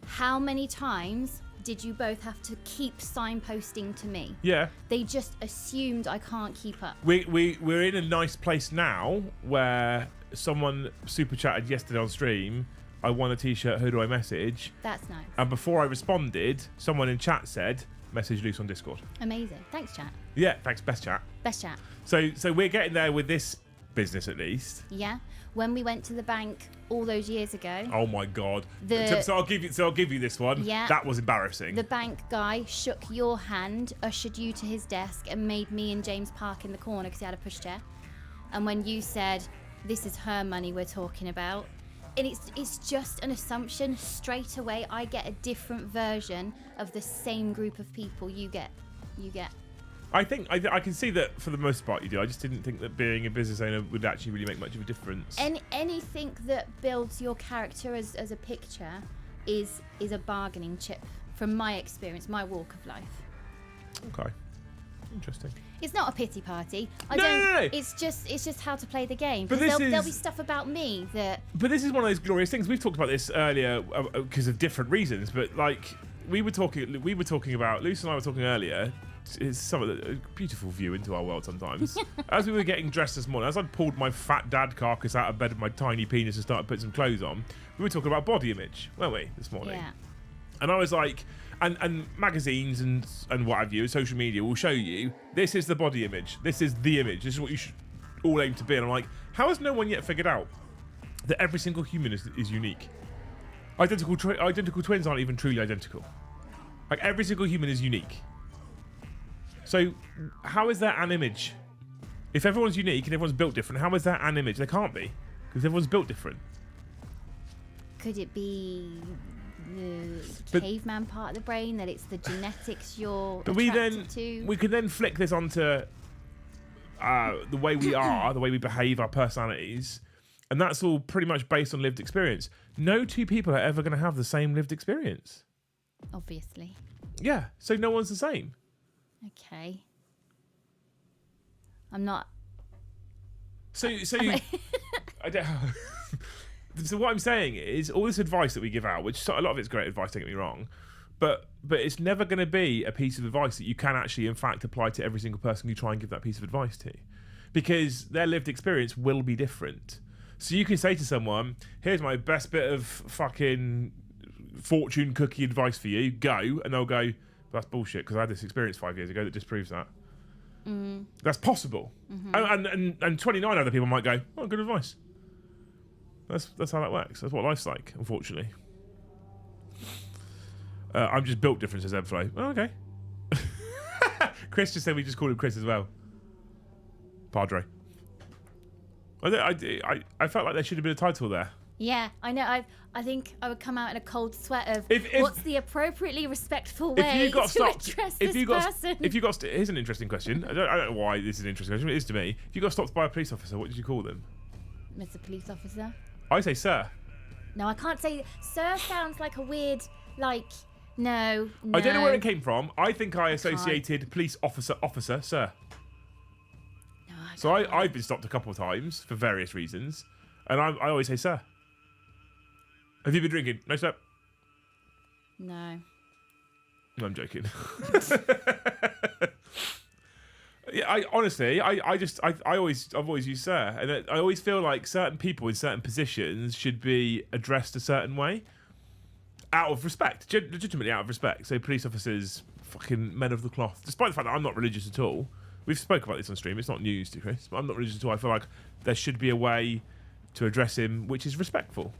Speaker 2: How many times did you both have to keep signposting to me?
Speaker 1: Yeah.
Speaker 2: They just assumed I can't keep up.
Speaker 1: We're in a nice place now where someone super chatted yesterday on stream, I want a t-shirt, who do I message?
Speaker 2: That's nice.
Speaker 1: And before I responded, someone in chat said, message Luce on Discord.
Speaker 2: Amazing. Thanks, chat.
Speaker 1: Yeah, thanks, best chat.
Speaker 2: Best chat.
Speaker 1: So we're getting there with this business at least.
Speaker 2: Yeah. When we went to the bank all those years ago,
Speaker 1: Oh my god.
Speaker 2: The-
Speaker 1: So I'll give you this one.
Speaker 2: Yeah.
Speaker 1: That was embarrassing.
Speaker 2: the bank guy shook your hand, ushered you to his desk, and made me and James park in the corner because he had a pushchair. And when you said, "This is her money we're talking about," and it's just an assumption. Straight away, I get a different version of the same group of people you get.
Speaker 1: I think I can see that for the most part you do. I just didn't think that being a business owner would actually really make much of a difference.
Speaker 2: Anything that builds your character as a picture is a bargaining chip from my experience, my walk of life.
Speaker 1: Okay. Interesting.
Speaker 2: It's not a pity party.
Speaker 1: No.
Speaker 2: It's just how to play the game.
Speaker 1: But
Speaker 2: Because
Speaker 1: this
Speaker 2: there'll be
Speaker 1: is-
Speaker 2: stuff about me that
Speaker 1: But this is one of those glorious things. We've talked about this earlier because of different reasons. But like we were talking about, Luce and I were talking earlier. It's some of the beautiful view into our world sometimes. As we were getting dressed this morning, as I pulled my fat dad carcass out of bed with my tiny penis and started putting some clothes on, we were talking about body image, weren't we, this morning?
Speaker 2: yeah.
Speaker 1: And I was like, and magazines and what have you, social media will show you, this is the body image. This is the image. This is what you should all aim to be. And I'm like, how has no one yet figured out that every single human is unique? Identical twins aren't even truly identical. Like, every single human is unique. So, how is there an image? If everyone's unique and everyone's built different, how is there an image? There can't be, because everyone's built different.
Speaker 2: Could it be the
Speaker 1: But-
Speaker 2: caveman part of the brain, that it's the genetics you're
Speaker 1: But
Speaker 2: attracted to?
Speaker 1: we can then flick this onto the way we are, the way we behave, our personalities, and that's all pretty much based on lived experience. No two people are ever going to have the same lived experience.
Speaker 2: Obviously.
Speaker 1: Yeah, so no one's the same.
Speaker 2: Okay. I'm not.
Speaker 1: So I don't. So what I'm saying is, all this advice that we give out, which a lot of it's great advice, don't get me wrong, but it's never going to be a piece of advice that you can actually, in fact, apply to every single person you try and give that piece of advice to, because their lived experience will be different. So you can say to someone, "Here's my best bit of fucking fortune cookie advice for you. Go," and they'll go, "That's bullshit because I had this experience 5 years ago that disproves that." That's possible. And 29 other people might go, oh, good advice. That's how that works. That's what life's like, unfortunately. I'm just built different, says Ebflow. Oh, okay. Chris just said we just call him Chris as well. Padre. I felt like there should have been a title there.
Speaker 2: Yeah, I know. I think I would come out in a cold sweat of what's the appropriately respectful way to address this person.
Speaker 1: Here's an interesting question. I don't know why this is an interesting question, but it is to me. If you got stopped by a police officer, what did you call them?
Speaker 2: Mr. Police Officer.
Speaker 1: I say sir.
Speaker 2: No, I can't say. Sir sounds like a weird, like, no.
Speaker 1: I don't know where it came from. I think I associated police officer, sir.
Speaker 2: No,
Speaker 1: so I've been stopped a couple of times for various reasons, and I always say sir. Have you been drinking? No, sir.
Speaker 2: No.
Speaker 1: I'm joking. Yeah, I've always used sir, and I always feel like certain people in certain positions should be addressed a certain way, out of respect, legitimately out of respect. So police officers, fucking men of the cloth. Despite the fact that I'm not religious at all, we've spoken about this on stream. It's not news to Chris, but I'm not religious at all. I feel like there should be a way to address him which is respectful.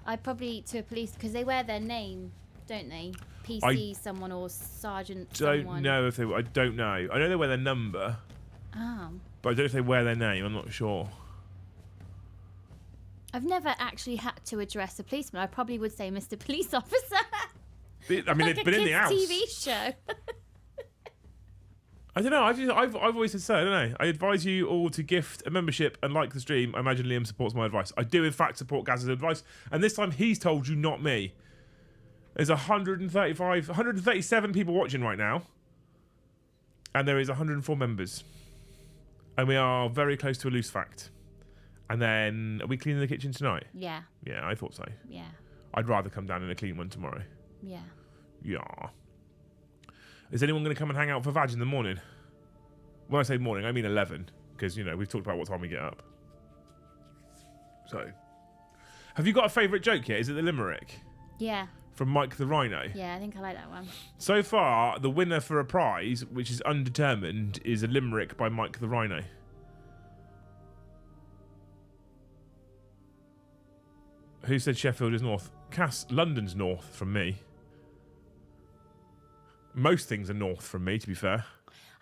Speaker 2: I'd probably to a police because they wear their name, don't they? PC someone or sergeant someone.
Speaker 1: I don't know. I know they wear their number.
Speaker 2: Oh.
Speaker 1: But I don't know if they wear their name. I'm not sure.
Speaker 2: I've never actually had to address a policeman. I probably would say Mr. Police Officer.
Speaker 1: I mean,
Speaker 2: like
Speaker 1: they've been in the house.
Speaker 2: TV show.
Speaker 1: I don't know. I've always said so. I don't know. I advise you all to gift a membership and like the stream. I imagine Liam supports my advice. I do, in fact, support Gaz's advice. And this time he's told you, not me. There's 137 people watching right now. And there is 104 members. And we are very close to a loose fact. And then, are we cleaning the kitchen tonight?
Speaker 2: Yeah.
Speaker 1: Yeah, I thought so.
Speaker 2: Yeah.
Speaker 1: I'd rather come down in a clean one tomorrow.
Speaker 2: Yeah.
Speaker 1: Yeah. Is anyone going to come and hang out for Vag in the morning? When I say morning, I mean 11. Because, you know, we've talked about what time we get up. So. Have you got a favourite joke yet? Is it the limerick?
Speaker 2: Yeah.
Speaker 1: From Mike the Rhino?
Speaker 2: Yeah, I think I like that one.
Speaker 1: So far, the winner for a prize, which is undetermined, is a limerick by Mike the Rhino. Who said Sheffield is north? Cass, London's north from me. Most things are north from me, to be fair.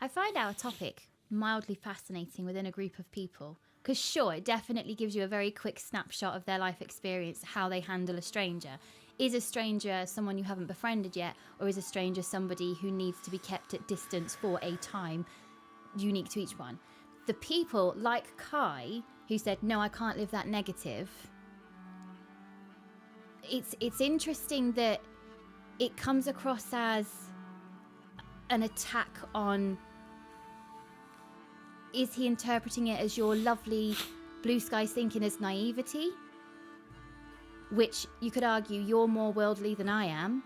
Speaker 2: I find our topic mildly fascinating within a group of people. Because sure, it definitely gives you a very quick snapshot of their life experience, how they handle a stranger. Is a stranger someone you haven't befriended yet, or is a stranger somebody who needs to be kept at distance for a time, unique to each one? The people like Kai, who said, no, I can't live that negative. It's interesting that it comes across as an attack on... Is he interpreting it as your lovely blue sky thinking as naivety? Which you could argue you're more worldly than I am.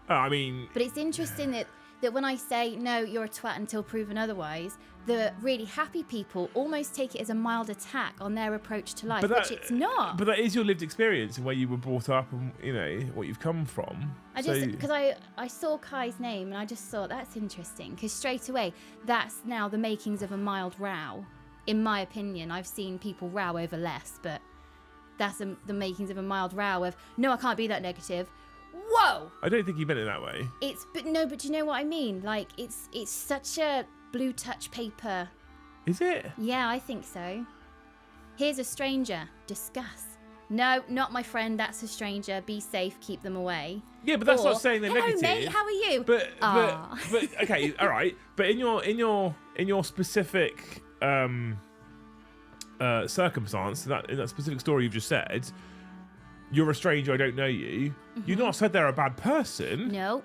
Speaker 1: I mean...
Speaker 2: But it's interesting that when I say, no, you're a twat until proven otherwise, the really happy people almost take it as a mild attack on their approach to life, which it's not.
Speaker 1: But that is your lived experience and where you were brought up and, you know, what you've come from.
Speaker 2: Because I saw Kai's name and I just thought, that's interesting. Because straight away, that's now the makings of a mild row. In my opinion, I've seen people row over less, but... That's the makings of a mild row of, no, I can't be that negative. Whoa!
Speaker 1: I don't think he meant it that way.
Speaker 2: But do you know what I mean? Like, it's such a blue touch paper.
Speaker 1: Is it?
Speaker 2: Yeah, I think so. Here's a stranger. Discuss. No, not my friend. That's a stranger. Be safe. Keep them away.
Speaker 1: Yeah, but that's not saying they're negative.
Speaker 2: Hello, mate. How are you?
Speaker 1: But okay, all right. But in your specific circumstance, in that specific story you've just said, you're a stranger, I don't know you. Mm-hmm. You've not said they're a bad person.
Speaker 2: No.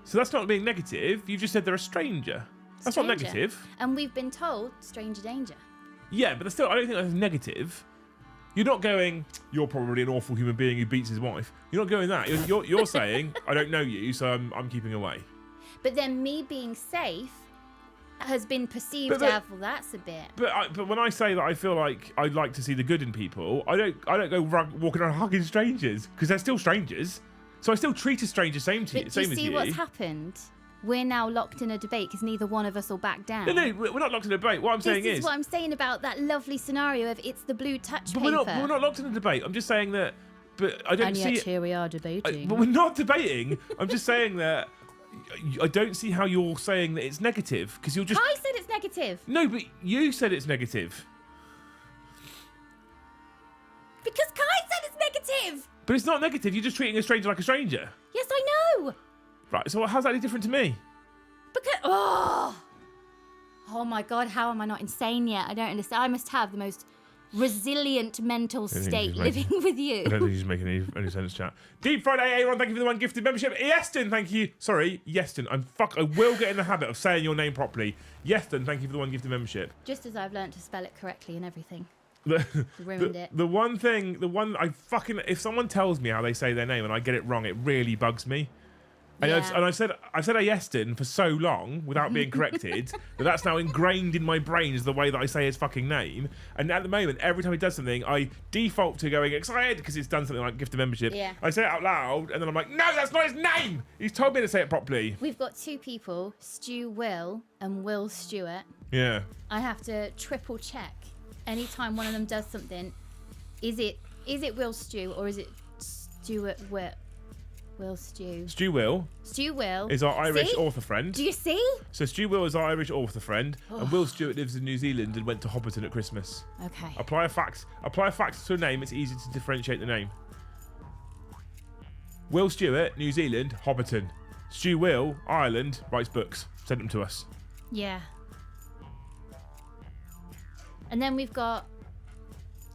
Speaker 1: So that's not being negative. You've just said they're a stranger. That's not negative. And
Speaker 2: we've been told stranger danger.
Speaker 1: Yeah, but I don't think that's negative. You're not going, you're probably an awful human being who beats his wife. You're not going that. You're saying, I don't know you, so I'm keeping away.
Speaker 2: But then me being safe has been perceived as, well, that's a bit.
Speaker 1: But when I say that I feel like I'd like to see the good in people, I don't go walking around hugging strangers because they're still strangers. So I still treat a stranger same as you.
Speaker 2: But do you see what's happened? we're now locked in a debate because neither one of us will back down.
Speaker 1: No, we're not locked in a debate. What I'm saying
Speaker 2: This is what I'm saying about that lovely scenario of it's the blue touch
Speaker 1: but
Speaker 2: paper.
Speaker 1: we're not locked in a debate. I'm just saying that. But I don't
Speaker 2: and
Speaker 1: see.
Speaker 2: yet here we are debating.
Speaker 1: But we're not debating. I'm just saying that. I don't see how you're saying that it's negative because you're just.
Speaker 2: I said it's negative.
Speaker 1: No, but you said it's negative.
Speaker 2: Because Kai said it's negative.
Speaker 1: But it's not negative. You're just treating a stranger like a stranger.
Speaker 2: Yes, I know.
Speaker 1: Right. So how's that any different to me?
Speaker 2: Because oh my God, how am I not insane yet? I don't understand. I must have the most resilient mental state living with you.
Speaker 1: I don't think he's making any sense, chat. Deep Friday A1, thank you for the 1 gifted membership. Yeston, thank you. Sorry, Yeston. I will get in the habit of saying your name properly. Yeston, thank you for the 1 gifted membership.
Speaker 2: Just as I've learnt to spell it correctly and everything.
Speaker 1: Ruined it. If someone tells me how they say their name and I get it wrong, it really bugs me. And
Speaker 2: Yeah.
Speaker 1: I've said Yeston for so long without being corrected that's now ingrained in my brain as the way that I say his fucking name. And at the moment, every time he does something, I default to going excited because it's done something like gift a membership.
Speaker 2: Yeah.
Speaker 1: I say it out loud, and then I'm like, no, that's not his name. He's told me to say it properly.
Speaker 2: We've got 2 people, Stu Will and Will Stewart.
Speaker 1: Yeah.
Speaker 2: I have to triple check anytime one of them does something. Is it Will Stew or is it Stuart Will Stew?
Speaker 1: Stu Will is our Irish author friend.
Speaker 2: Do you see?
Speaker 1: So Stu Will is our Irish author friend, and Will Stewart lives in New Zealand and went to Hobbiton at Christmas.
Speaker 2: Okay.
Speaker 1: Apply a fact to a name. It's easy to differentiate the name. Will Stewart, New Zealand, Hobbiton. Stu Will, Ireland, writes books. Sent them to us.
Speaker 2: Yeah. And then we've got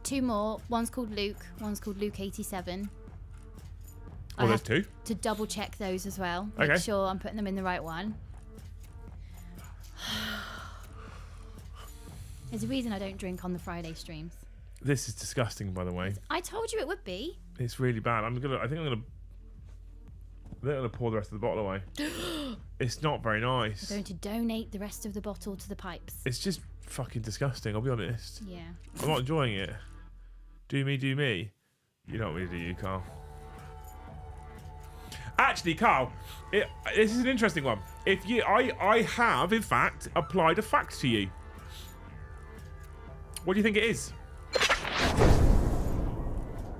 Speaker 2: 2 more. One's called Luke. One's called Luke 87.
Speaker 1: Oh, there's 2.
Speaker 2: To double check those as well. Make
Speaker 1: Okay.
Speaker 2: sure I'm putting them in the right one. There's a reason I don't drink on the Friday streams.
Speaker 1: This is disgusting, by the way.
Speaker 2: I told you it would be.
Speaker 1: It's really bad. I think I'm gonna pour the rest of the bottle away. It's not very nice.
Speaker 2: I'm going to donate the rest of the bottle to the pipes.
Speaker 1: It's just fucking disgusting. I'll be honest.
Speaker 2: Yeah.
Speaker 1: I'm not enjoying it. Do me, do me. You don't want me to do you, Carl. Actually, Carl, this is an interesting one. I have, in fact, applied a fact to you. What do you think it is?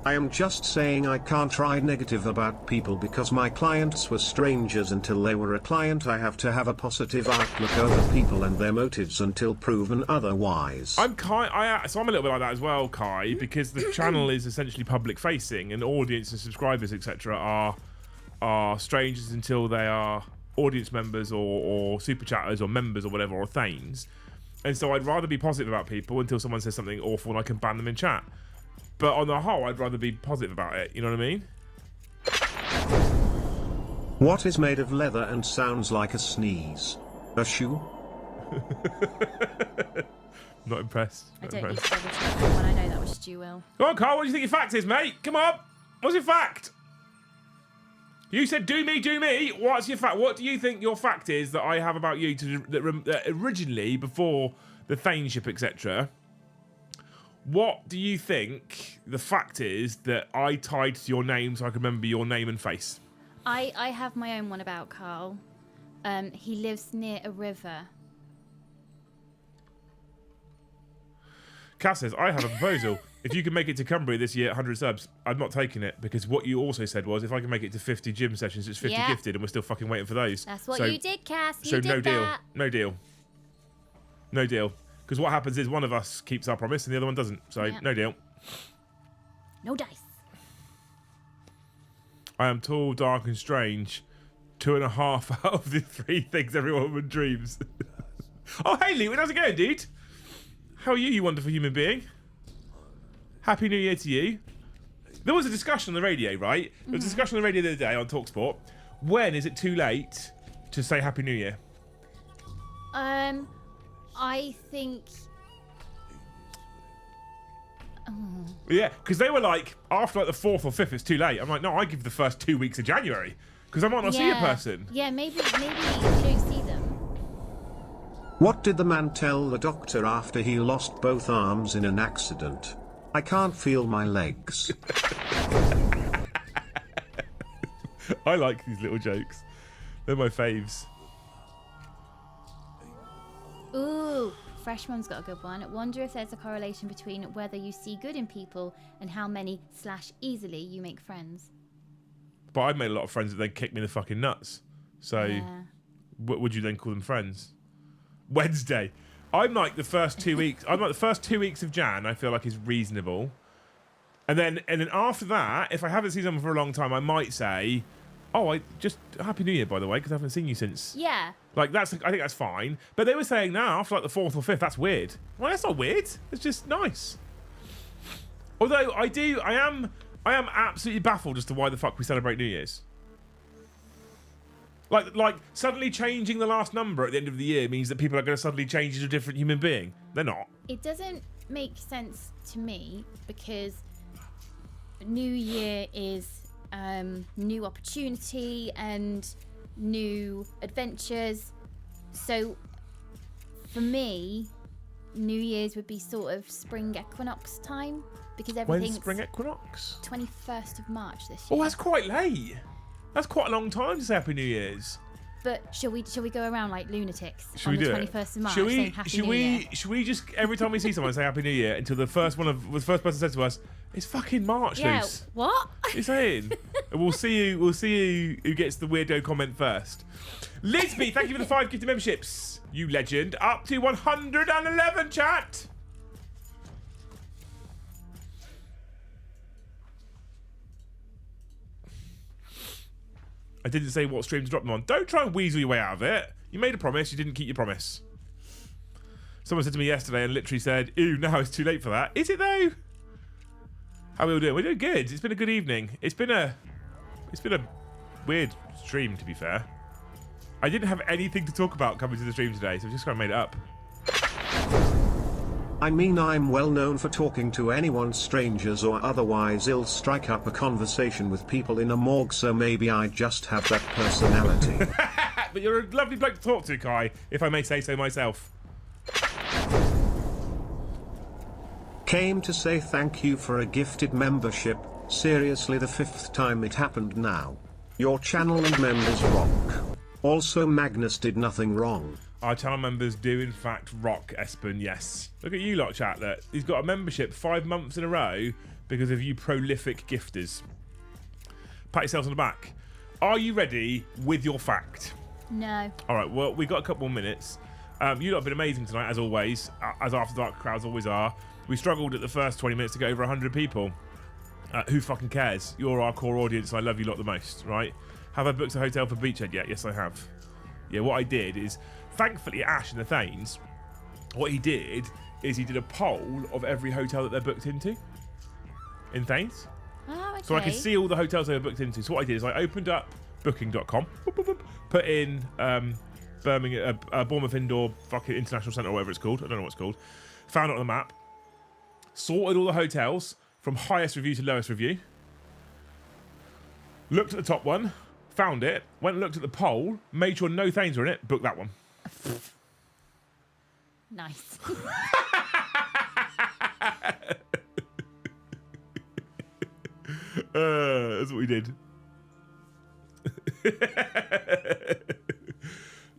Speaker 3: I am just saying I can't write negative about people because my clients were strangers until they were a client. I have to have a positive outlook over people and their motives until proven otherwise.
Speaker 1: So I'm a little bit like that as well, Kai, because the channel is essentially public facing and audience and subscribers, etc., are strangers until they are audience members or super chatters or members or whatever, or thanes. And so I'd rather be positive about people until someone says something awful and I can ban them in chat. But on the whole, I'd rather be positive about it. You know what I mean?
Speaker 3: What is made of leather and sounds like a sneeze? A shoe?
Speaker 1: Not impressed.
Speaker 2: I don't need to double check that one. I know that was Stu Will.
Speaker 1: Come on, Carl. What do you think your fact is, mate? Come on. What's your fact? You said do me, do me. What's your fact? What do you think your fact is that I have about you that originally, before the thaneship, etc., what do you think the fact is that I tied to your name so I can remember your name and face?
Speaker 2: I have my own one about Carl. He lives near a river.
Speaker 1: Cass says, I have a proposal. If you can make it to Cumbria this year at 100 subs, I'm not taking it, because what you also said was if I can make it to 50 gym sessions, it's 50 gifted, and we're still fucking waiting for those.
Speaker 2: That's what you did, Cass. You
Speaker 1: so
Speaker 2: did
Speaker 1: no deal.
Speaker 2: that.
Speaker 1: No deal. No deal. Because what happens is one of us keeps our promise and the other one doesn't. So no deal.
Speaker 2: No dice.
Speaker 1: I am tall, dark, and strange. 2.5 out of the 3 things every woman dreams. Oh, hey, Lee, how's it going, dude? How are you, you wonderful human being? Happy New Year to you. There was a discussion on the radio, right? There was a discussion on the radio the other day on TalkSport. When is it too late to say Happy New Year?
Speaker 2: I think...
Speaker 1: Yeah, because they were like, after like the 4th or 5th, it's too late. I'm like, no, I give the first 2 weeks of January, because I might not see a person.
Speaker 2: Yeah, maybe you don't see them.
Speaker 3: What did the man tell the doctor after he lost both arms in an accident? I can't feel my legs.
Speaker 1: I like these little jokes. They're my faves.
Speaker 2: Fresh Mum's got a good one. Wonder if there's a correlation between whether you see good in people and how many / easily you make friends.
Speaker 1: But I've made a lot of friends that then kick me in the fucking nuts. So,
Speaker 2: Yeah.
Speaker 1: would you then call them friends? Wednesday. I'm like the first 2 weeks. I'm like the first 2 weeks of Jan. I feel like is reasonable, and then after that, if I haven't seen someone for a long time, I might say, "Oh, I just Happy New Year, by the way, because I haven't seen you since."
Speaker 2: Yeah.
Speaker 1: Like I think that's fine. But they were saying now after like the 4th or 5th, that's weird. Well, that's not weird. It's just nice. Although I am absolutely baffled as to why the fuck we celebrate New Year's. Like suddenly changing the last number at the end of the year means that people are going to suddenly change into a different human being. They're not.
Speaker 2: It doesn't make sense to me because New Year is new opportunity and new adventures. So for me, New Year's would be sort of spring equinox time because everything's
Speaker 1: When's spring equinox?
Speaker 2: 21st of March this year.
Speaker 1: Oh, that's quite late. That's quite a long time to say Happy New Year's.
Speaker 2: But shall we go around like lunatics
Speaker 1: Should
Speaker 2: on
Speaker 1: we
Speaker 2: the
Speaker 1: do it?
Speaker 2: 21st of March
Speaker 1: Should we?
Speaker 2: saying Happy New Year?
Speaker 1: Should we just every time we see someone say Happy New Year until the first person says to us, "It's fucking March,
Speaker 2: Yeah,
Speaker 1: Luce."
Speaker 2: what?
Speaker 1: What are you saying? And we'll see who gets the weirdo comment first. Lisby, thank you for the 5 gifted memberships. You legend. Up to 111, chat. I didn't say what stream to drop them on. Don't try and weasel your way out of it. You made a promise, you didn't keep your promise. Someone said to me yesterday and literally said, "Ew, now it's too late for that." Is it though? How are we all doing? We're doing good. It's been a good evening. It's been a weird stream, to be fair. I didn't have anything to talk about coming to the stream today, so I just kind of made it up.
Speaker 3: I mean, I'm well known for talking to anyone, strangers or otherwise. I'll strike up a conversation with people in a morgue, so maybe I just have that personality.
Speaker 1: But you're a lovely bloke to talk to, Kai, if I may say so myself.
Speaker 3: Came to say thank you for a gifted membership. Seriously, the 5th time it happened now. Your channel and members rock. Also, Magnus did nothing wrong.
Speaker 1: Our channel members do, in fact, rock, Espen, yes. Look at you lot, chat. That he's got a membership 5 months in a row because of you prolific gifters. Pat yourselves on the back. Are you ready with your fact?
Speaker 2: No.
Speaker 1: All right, well, we've got a couple more minutes. You lot have been amazing tonight, as always, as After Dark crowds always are. We struggled at the first 20 minutes to get over 100 people. Who fucking cares? You're our core audience, and I love you lot the most, right? Have I booked a hotel for Beachhead yet? Yes, I have. Yeah, what I did is, thankfully, Ash and the Thanes, what he did is he did a poll of every hotel that they're booked into in Thanes.
Speaker 2: Oh, okay.
Speaker 1: So I could see all the hotels they were booked into. So what I did is I opened up booking.com, put in Birmingham, Bournemouth Indoor fucking International Centre or whatever it's called. I don't know what it's called. Found it on the map. Sorted all the hotels from highest review to lowest review. Looked at the top one. Found it. Went and looked at the poll. Made sure no Thanes were in it. Booked that one.
Speaker 2: Nice.
Speaker 1: That's what we did.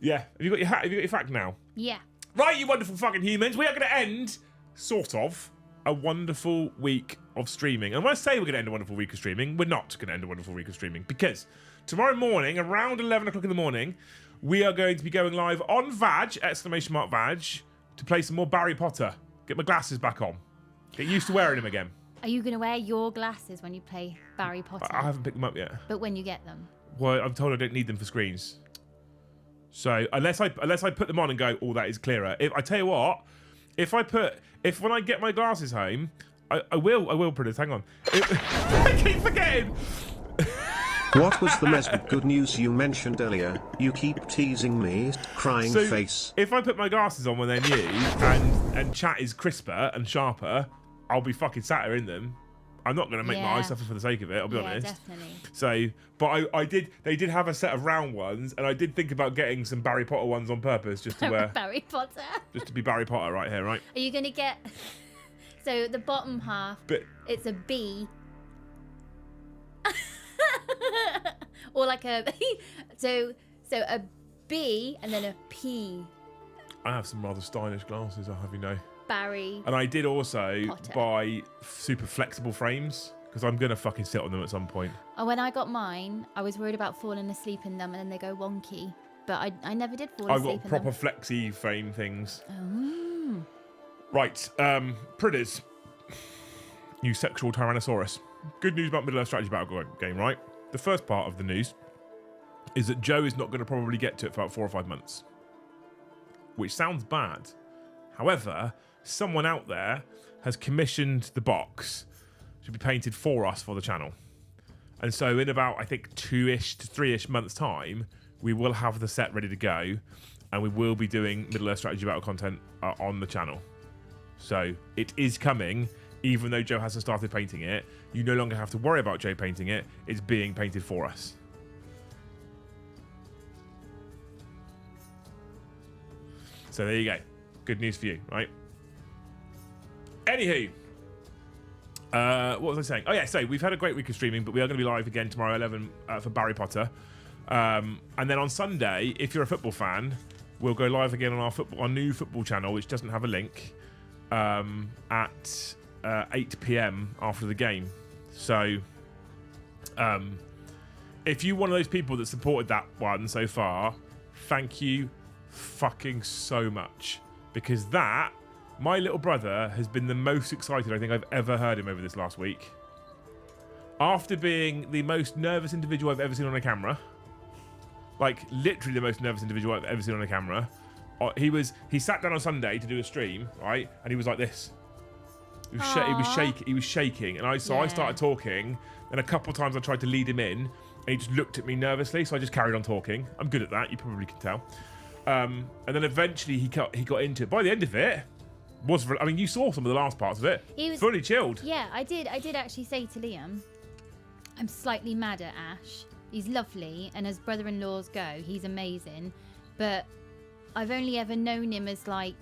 Speaker 1: Yeah. Have you got your fact now?
Speaker 2: Yeah.
Speaker 1: Right, you wonderful fucking humans. We are going to end, sort of, a wonderful week of streaming. And when I say we're going to end a wonderful week of streaming, we're not going to end a wonderful week of streaming. Because tomorrow morning, around 11 o'clock in the morning, we are going to be going live on Vag, !Vag, to play some more Barry Potter. Get my glasses back on. Get used to wearing them again.
Speaker 2: Are you going to wear your glasses when you play Barry Potter?
Speaker 1: I haven't picked them up yet.
Speaker 2: But when you get them?
Speaker 1: Well, I'm told I don't need them for screens. So unless I put them on and go, oh, that is clearer. I tell you what, when I get my glasses home, I will, Prentice, hang on. I keep forgetting.
Speaker 3: What was the Mesbit good news you mentioned earlier? You keep teasing me, crying face.
Speaker 1: If I put my glasses on when they're new and chat is crisper and sharper, I'll be fucking sat here in them. I'm not going to make my eyes suffer for the sake of it, I'll be honest.
Speaker 2: Definitely.
Speaker 1: So, but they did have a set of round ones, and I did think about getting some Barry Potter ones on purpose just to wear.
Speaker 2: Barry Potter.
Speaker 1: Just to be Barry Potter right here, right?
Speaker 2: Are you going to get... So the bottom half,
Speaker 1: But
Speaker 2: it's a B. Or like a... So a B and then a P.
Speaker 1: I have some rather stylish glasses, I'll have you know.
Speaker 2: Barry.
Speaker 1: And I did also
Speaker 2: Potter.
Speaker 1: buy super flexible frames because I'm going to fucking sit on them at some point.
Speaker 2: Oh, when I got mine, I was worried about falling asleep in them and then they go wonky. But I never did fall
Speaker 1: I've
Speaker 2: asleep
Speaker 1: got proper flexi frame things.
Speaker 2: Oh.
Speaker 1: Right, Pridders. New sexual Tyrannosaurus. Good news about Middle-earth strategy battle game, right? The first part of the news is that Joe is not going to probably get to it for about 4 or 5 months. Which sounds bad. However, someone out there has commissioned the box to be painted for us for the channel. And so in about, I think, 2-ish to 3-ish months' time, we will have the set ready to go, and we will be doing Middle-earth strategy battle content on the channel. So it is coming, even though Joe hasn't started painting it. You no longer have to worry about Joe painting it. It's being painted for us. So there you go. Good news for you, right? Anywho, what was I saying? Oh yeah, so we've had a great week of streaming, but we are going to be live again tomorrow 11 for Barry Potter. And then on Sunday, if you're a football fan, we'll go live again on our new football channel, which doesn't have a link, at 8 p.m. after the game. So if you're one of those people that supported that one so far, thank you fucking so much. Because my little brother has been the most excited I think I've ever heard him over this last week. After being the most nervous individual I've ever seen on a camera, like literally the most nervous individual I've ever seen on a camera, he sat down on Sunday to do a stream, right? And he was like this. He was shaking. And I started talking, and a couple of times I tried to lead him in, and he just looked at me nervously, so I just carried on talking. I'm good at that, you probably can tell. And then eventually he got into it. By the end of it, you saw some of the last parts of it. He was fully chilled.
Speaker 2: Yeah, I did actually say to Liam, I'm slightly mad at Ash. He's lovely, and as brother-in-laws go, he's amazing. But I've only ever known him as I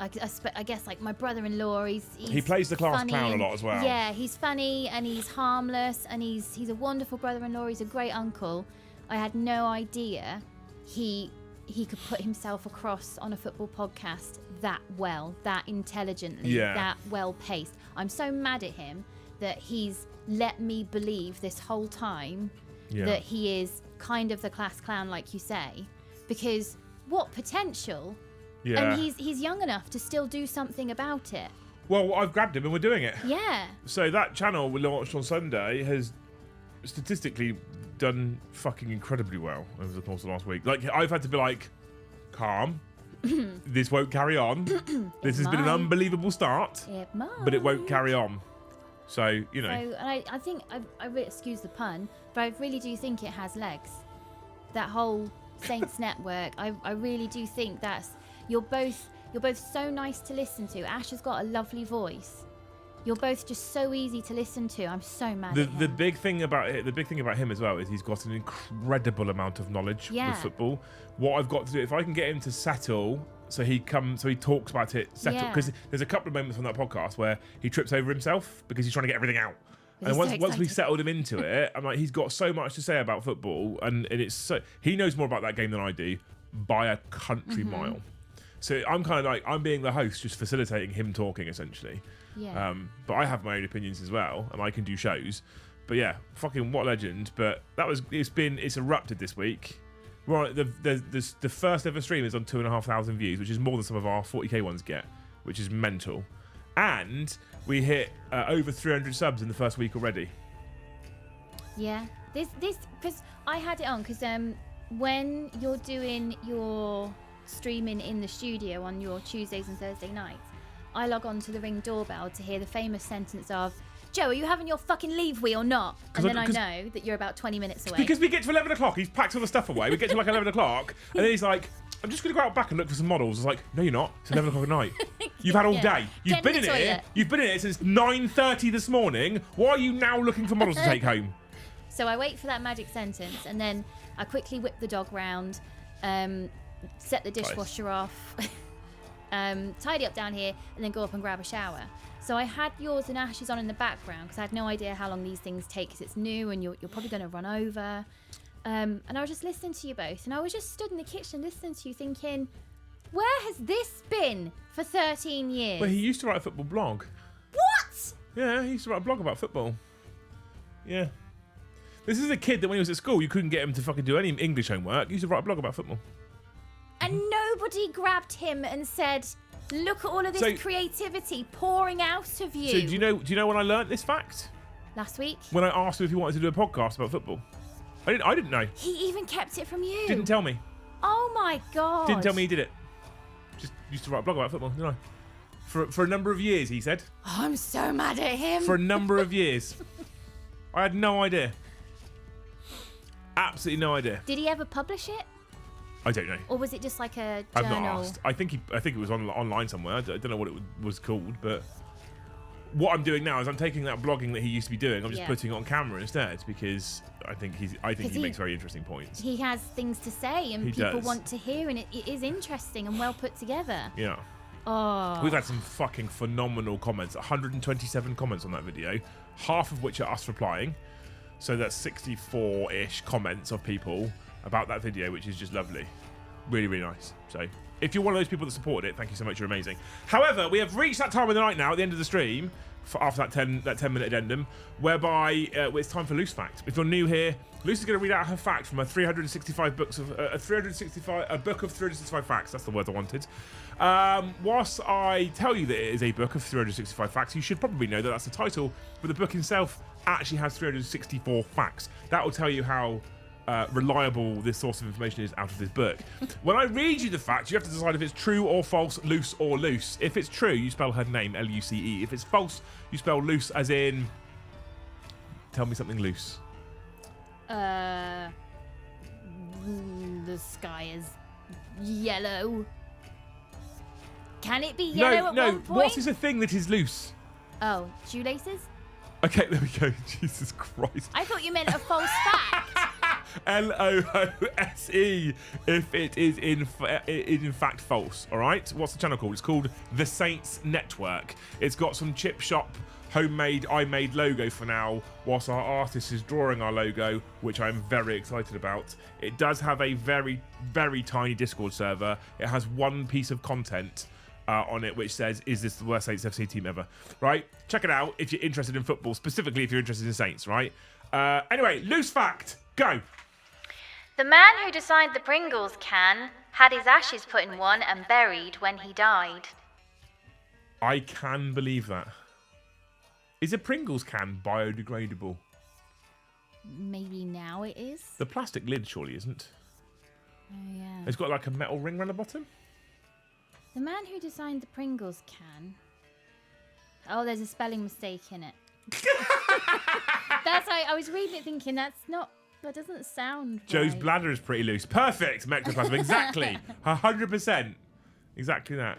Speaker 2: guess like my brother-in-law.
Speaker 1: He plays the class clown a lot as well.
Speaker 2: Yeah, he's funny and he's harmless and he's a wonderful brother-in-law. He's a great uncle. I had no idea he could put himself across on a football podcast that well, that intelligently, that well paced. I'm so mad at him that he's let me believe this whole time that he is kind of the class clown, like you say, because what potential?
Speaker 1: Yeah.
Speaker 2: And he's young enough to still do something about it.
Speaker 1: Well, I've grabbed him and we're doing it.
Speaker 2: Yeah.
Speaker 1: So that channel we launched on Sunday has statistically done fucking incredibly well over the course of the last week. Like, I've had to be like, calm. This won't carry on. This has been an unbelievable start.
Speaker 2: It might.
Speaker 1: But it won't carry on. So, you know.
Speaker 2: So, and I think, I really, excuse the pun, but I really do think it has legs. That whole Saints network, I really do think you're both so nice to listen to. Ash has got a lovely voice. You're both just so easy to listen to. I'm so mad at him.
Speaker 1: The big thing about him as well is he's got an incredible amount of knowledge with football. What I've got to do, if I can get him to settle, so he talks about it, because there's a couple of moments on that podcast where he trips over himself because he's trying to get everything out. And once we've settled him into it, I'm like, he's got so much to say about football, and it's so he knows more about that game than I do by a country mile. So I'm kind of like, I'm being the host, just facilitating him talking essentially.
Speaker 2: Yeah.
Speaker 1: But I have my own opinions as well, and I can do shows. But yeah, fucking what legend. But it's erupted this week. We're on the first ever stream is on 2,500 views, which is more than some of our 40k ones get, which is mental. And we hit over 300 subs in the first week already.
Speaker 2: Yeah. This because I had it on because when you're doing your streaming in the studio on your Tuesdays and Thursday nights, I log on to the Ring doorbell to hear the famous sentence of, Joe, are you having your fucking leave we or not? And then I know that you're about 20 minutes away.
Speaker 1: Because we get to 11 o'clock, he's packed all the stuff away. We get to like 11 o'clock, and then he's like, I'm just going to go out back and look for some models. I was like, no, you're not. It's 11 o'clock at night. You've had all day. You've been in here. You've been in it since 9:30 this morning. Why are you now looking for models to take home?
Speaker 2: So I wait for that magic sentence, and then I quickly whip the dog round, set the dishwasher off, tidy up down here, and then go up and grab a shower. So I had yours and Ash's on in the background because I had no idea how long these things take because it's new and you're probably going to run over. And I was just listening to you both, and I was just stood in the kitchen listening to you thinking, Where has this been for 13 years?
Speaker 1: Well, he used to write a football blog.
Speaker 2: What?
Speaker 1: Yeah, he used to write a blog about football. Yeah. This is a kid that when he was at school, you couldn't get him to fucking do any English homework. He used to write a blog about football.
Speaker 2: And nobody grabbed him and said, look at all of this creativity pouring out of you.
Speaker 1: So do you know when I learnt this fact?
Speaker 2: Last week?
Speaker 1: When I asked him if he wanted to do a podcast about football. I didn't know.
Speaker 2: He even kept it from you.
Speaker 1: Didn't tell me.
Speaker 2: Oh my God.
Speaker 1: Didn't tell me he did it. Just used to write a blog about football, didn't I? For a number of years, he said.
Speaker 2: Oh, I'm so mad at him.
Speaker 1: For a number of years. I had no idea. Absolutely no idea.
Speaker 2: Did he ever publish it?
Speaker 1: I don't know.
Speaker 2: Or was it just like a
Speaker 1: I've
Speaker 2: journal?
Speaker 1: not asked. I think it was online somewhere. I don't know what it was called, but what I'm doing now is I'm taking that blogging that he used to be doing. I'm just putting it on camera instead because I think he makes very interesting points.
Speaker 2: He has things to say and people want to hear, and it is interesting and well put together.
Speaker 1: Yeah.
Speaker 2: Oh.
Speaker 1: We've had some fucking phenomenal comments. 127 comments on that video, half of which are us replying. So that's 64-ish comments of people about that video, which is just lovely. Really, really nice. So if you're one of those people that supported it, thank you so much. You're amazing. However, we have reached that time of the night now at the end of the stream, after that 10-minute addendum, whereby it's time for Loose Fact. If you're new here, Luce is going to read out her fact from her 365 books of a book of 365 facts. That's the word I wanted. Whilst I tell you that it is a book of 365 facts, you should probably know that that's the title, but the book itself actually has 364 facts. That will tell you how reliable this source of information is out of this book. When I read you the fact, you have to decide if it's true or false, loose or loose. If it's true, you spell her name, L-U-C-E. If it's false, you spell loose as in... Tell me something loose.
Speaker 2: The sky is yellow. Can it be yellow at one point?
Speaker 1: What is a thing that is loose?
Speaker 2: Oh, shoelaces?
Speaker 1: Okay, there we go. Jesus Christ.
Speaker 2: I thought you meant a false fact.
Speaker 1: L-O-O-S-E if it is in fact false, all right? What's the channel called? It's called The Saints Network. It's got some chip shop homemade I made logo for now, whilst our artist is drawing our logo, which I'm very excited about. It does have a very, very tiny Discord server. It has one piece of content on it which says, is this the worst Saints FC team ever? Right? Check it out if you're interested in football, specifically if you're interested in Saints, right? Anyway, loose fact, go.
Speaker 2: The man who designed the Pringles can had his ashes put in one and buried when he died.
Speaker 1: I can believe that. Is a Pringles can biodegradable?
Speaker 2: Maybe now it is.
Speaker 1: The plastic lid surely isn't.
Speaker 2: Oh, yeah.
Speaker 1: It's got like a metal ring around the bottom.
Speaker 2: The man who designed the Pringles can... Oh, there's a spelling mistake in it. That's why I was reading it thinking that doesn't sound
Speaker 1: Joe's
Speaker 2: right.
Speaker 1: bladder is pretty loose. Perfect, Mectoplasm. Exactly. 100%. Exactly that.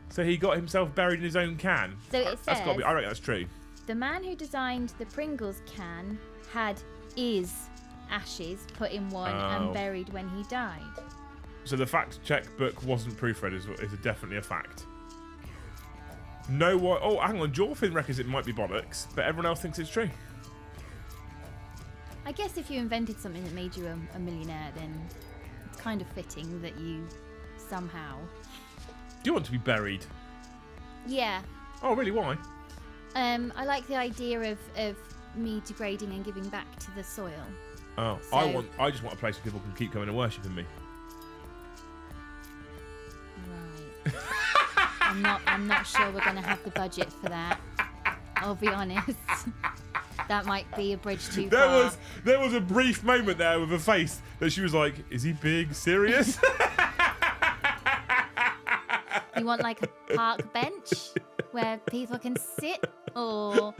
Speaker 1: So he got himself buried in his own can.
Speaker 2: So it says...
Speaker 1: I reckon that's true.
Speaker 2: The man who designed the Pringles can had his ashes put in one and buried when he died.
Speaker 1: So the fact check book wasn't proofread is definitely a fact. No one... Oh, hang on. Jorfin reckons it might be bollocks, but everyone else thinks it's true.
Speaker 2: I guess if you invented something that made you a millionaire, then it's kind of fitting that you somehow...
Speaker 1: Do you want to be buried?
Speaker 2: Yeah.
Speaker 1: Oh, really? Why?
Speaker 2: I like the idea of me degrading and giving back to the soil.
Speaker 1: Oh,
Speaker 2: So-
Speaker 1: I just want a place where people can keep coming and worshipping me.
Speaker 2: Right. I'm not sure we're going to have the budget for that. I'll be honest. That might be a bridge too far.
Speaker 1: There was a brief moment there with a face that she was like, "Is he big? Serious?"
Speaker 2: You want like a park bench where people can sit, or...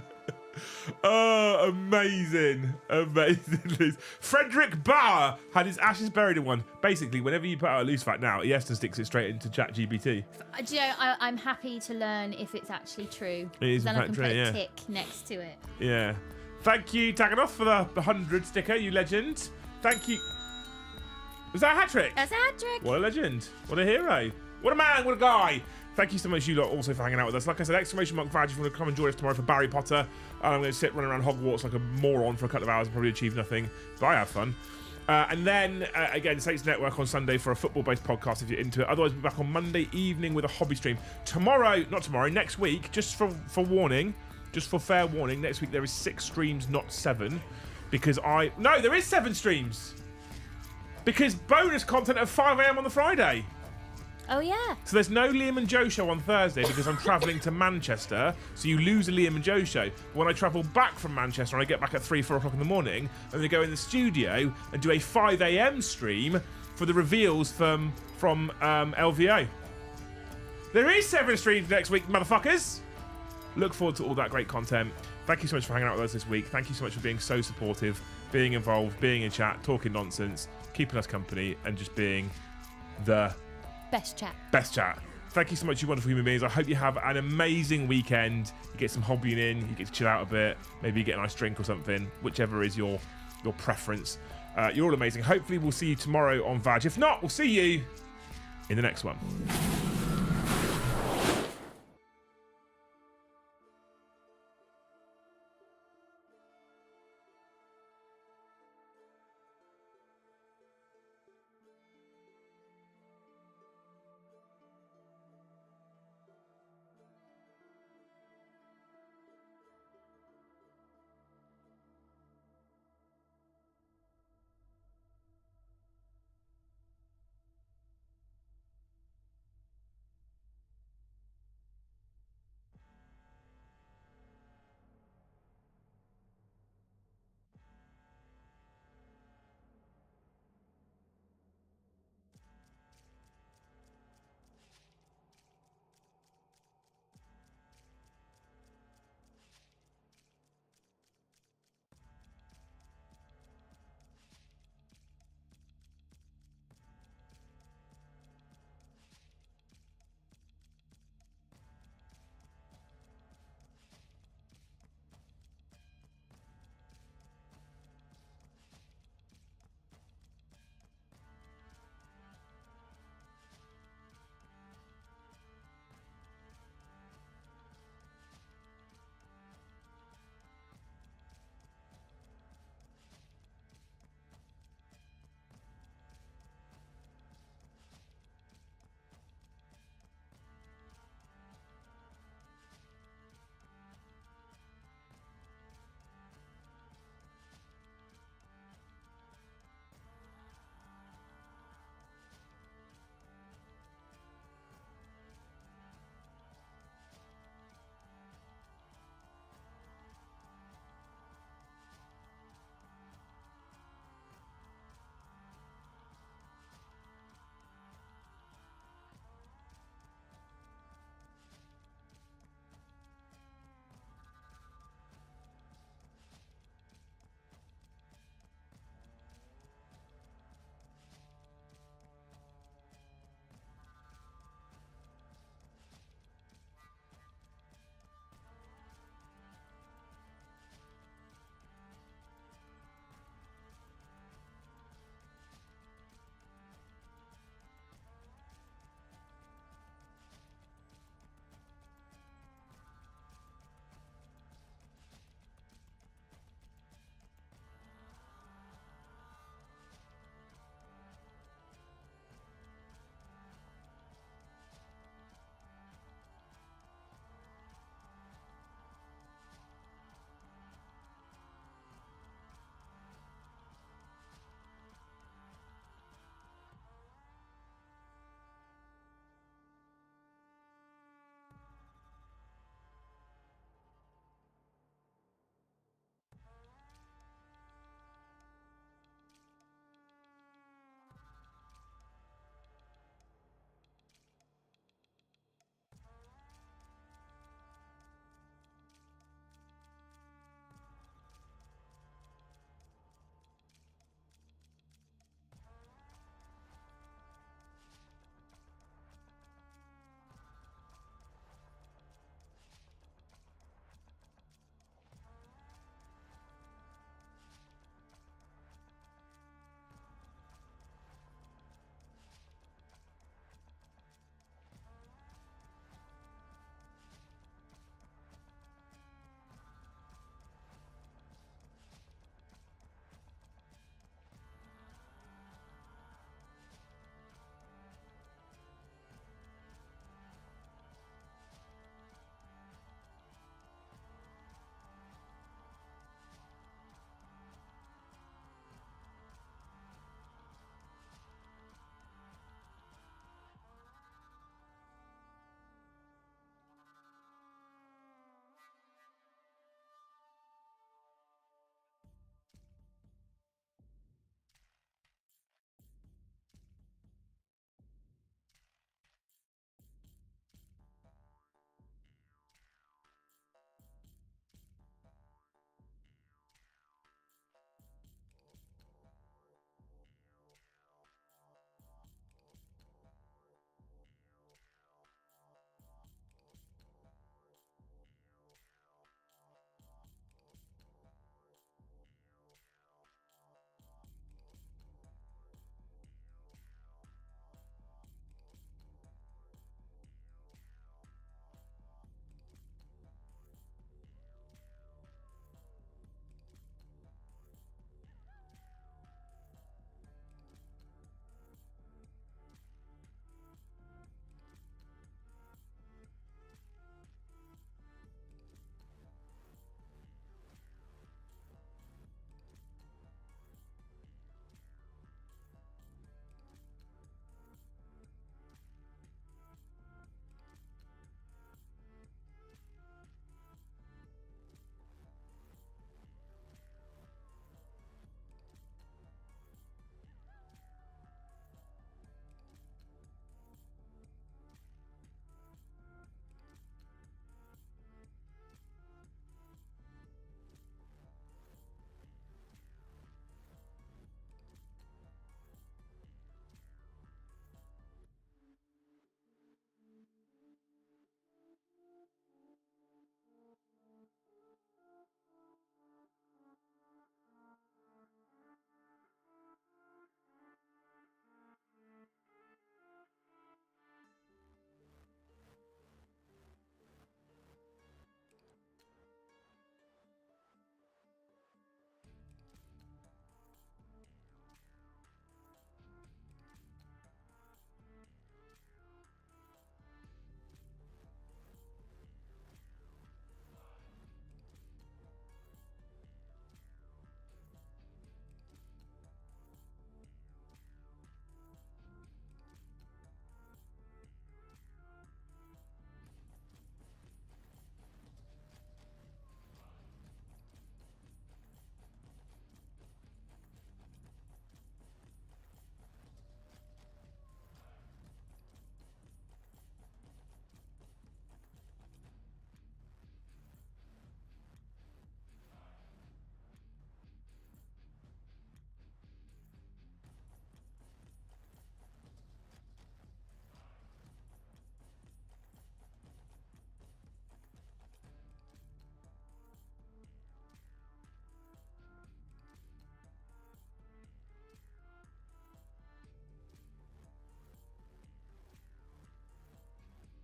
Speaker 1: Oh, amazing. Amazing. Frederick Bauer had his ashes buried in one. Basically, whenever you put out a loose fact now, Iesta sticks it straight into ChatGPT.
Speaker 2: Do you know, I'm happy to learn if it's actually true.
Speaker 1: It is
Speaker 2: then
Speaker 1: in
Speaker 2: I can
Speaker 1: fact
Speaker 2: put
Speaker 1: true,
Speaker 2: a
Speaker 1: yeah.
Speaker 2: tick next to it.
Speaker 1: Yeah. Thank you, Tagging Off, for the 100 sticker, you legend. Thank you. Was that a hat trick?
Speaker 2: That's a hat trick.
Speaker 1: What a legend. What a hero. What a man. What a guy. Thank you so much, you lot, also for hanging out with us. Like I said, !Vag if you want to come and join us tomorrow for Barry Potter. I'm going to sit running around Hogwarts like a moron for a couple of hours and probably achieve nothing, but I have fun. And then, again, Saints Network on Sunday for a football-based podcast if you're into it. Otherwise, we'll be back on Monday evening with a hobby stream. Next week, just for warning, just for fair warning, next week there is 6 streams, not 7. Because No, there is 7 streams! Because bonus content at 5 a.m. on the Friday.
Speaker 2: Oh, yeah.
Speaker 1: So there's no Liam and Joe show on Thursday because I'm travelling to Manchester, so you lose a Liam and Joe show. When I travel back from Manchester and I get back at 3-4 o'clock in the morning, I'm going to go in the studio and do a 5 a.m. stream for the reveals from LVO. There is 7 streams next week, motherfuckers! Look forward to all that great content. Thank you so much for hanging out with us this week. Thank you so much for being so supportive, being involved, being in chat, talking nonsense, keeping us company, and just being the
Speaker 2: best chat.
Speaker 1: Thank you so much, you wonderful human beings. I hope you have an amazing weekend. You get some hobbying in, you get to chill out a bit, maybe you get a nice drink or something, whichever is your preference. You're all amazing. Hopefully we'll see you tomorrow on Vag. If not, we'll see you in the next one.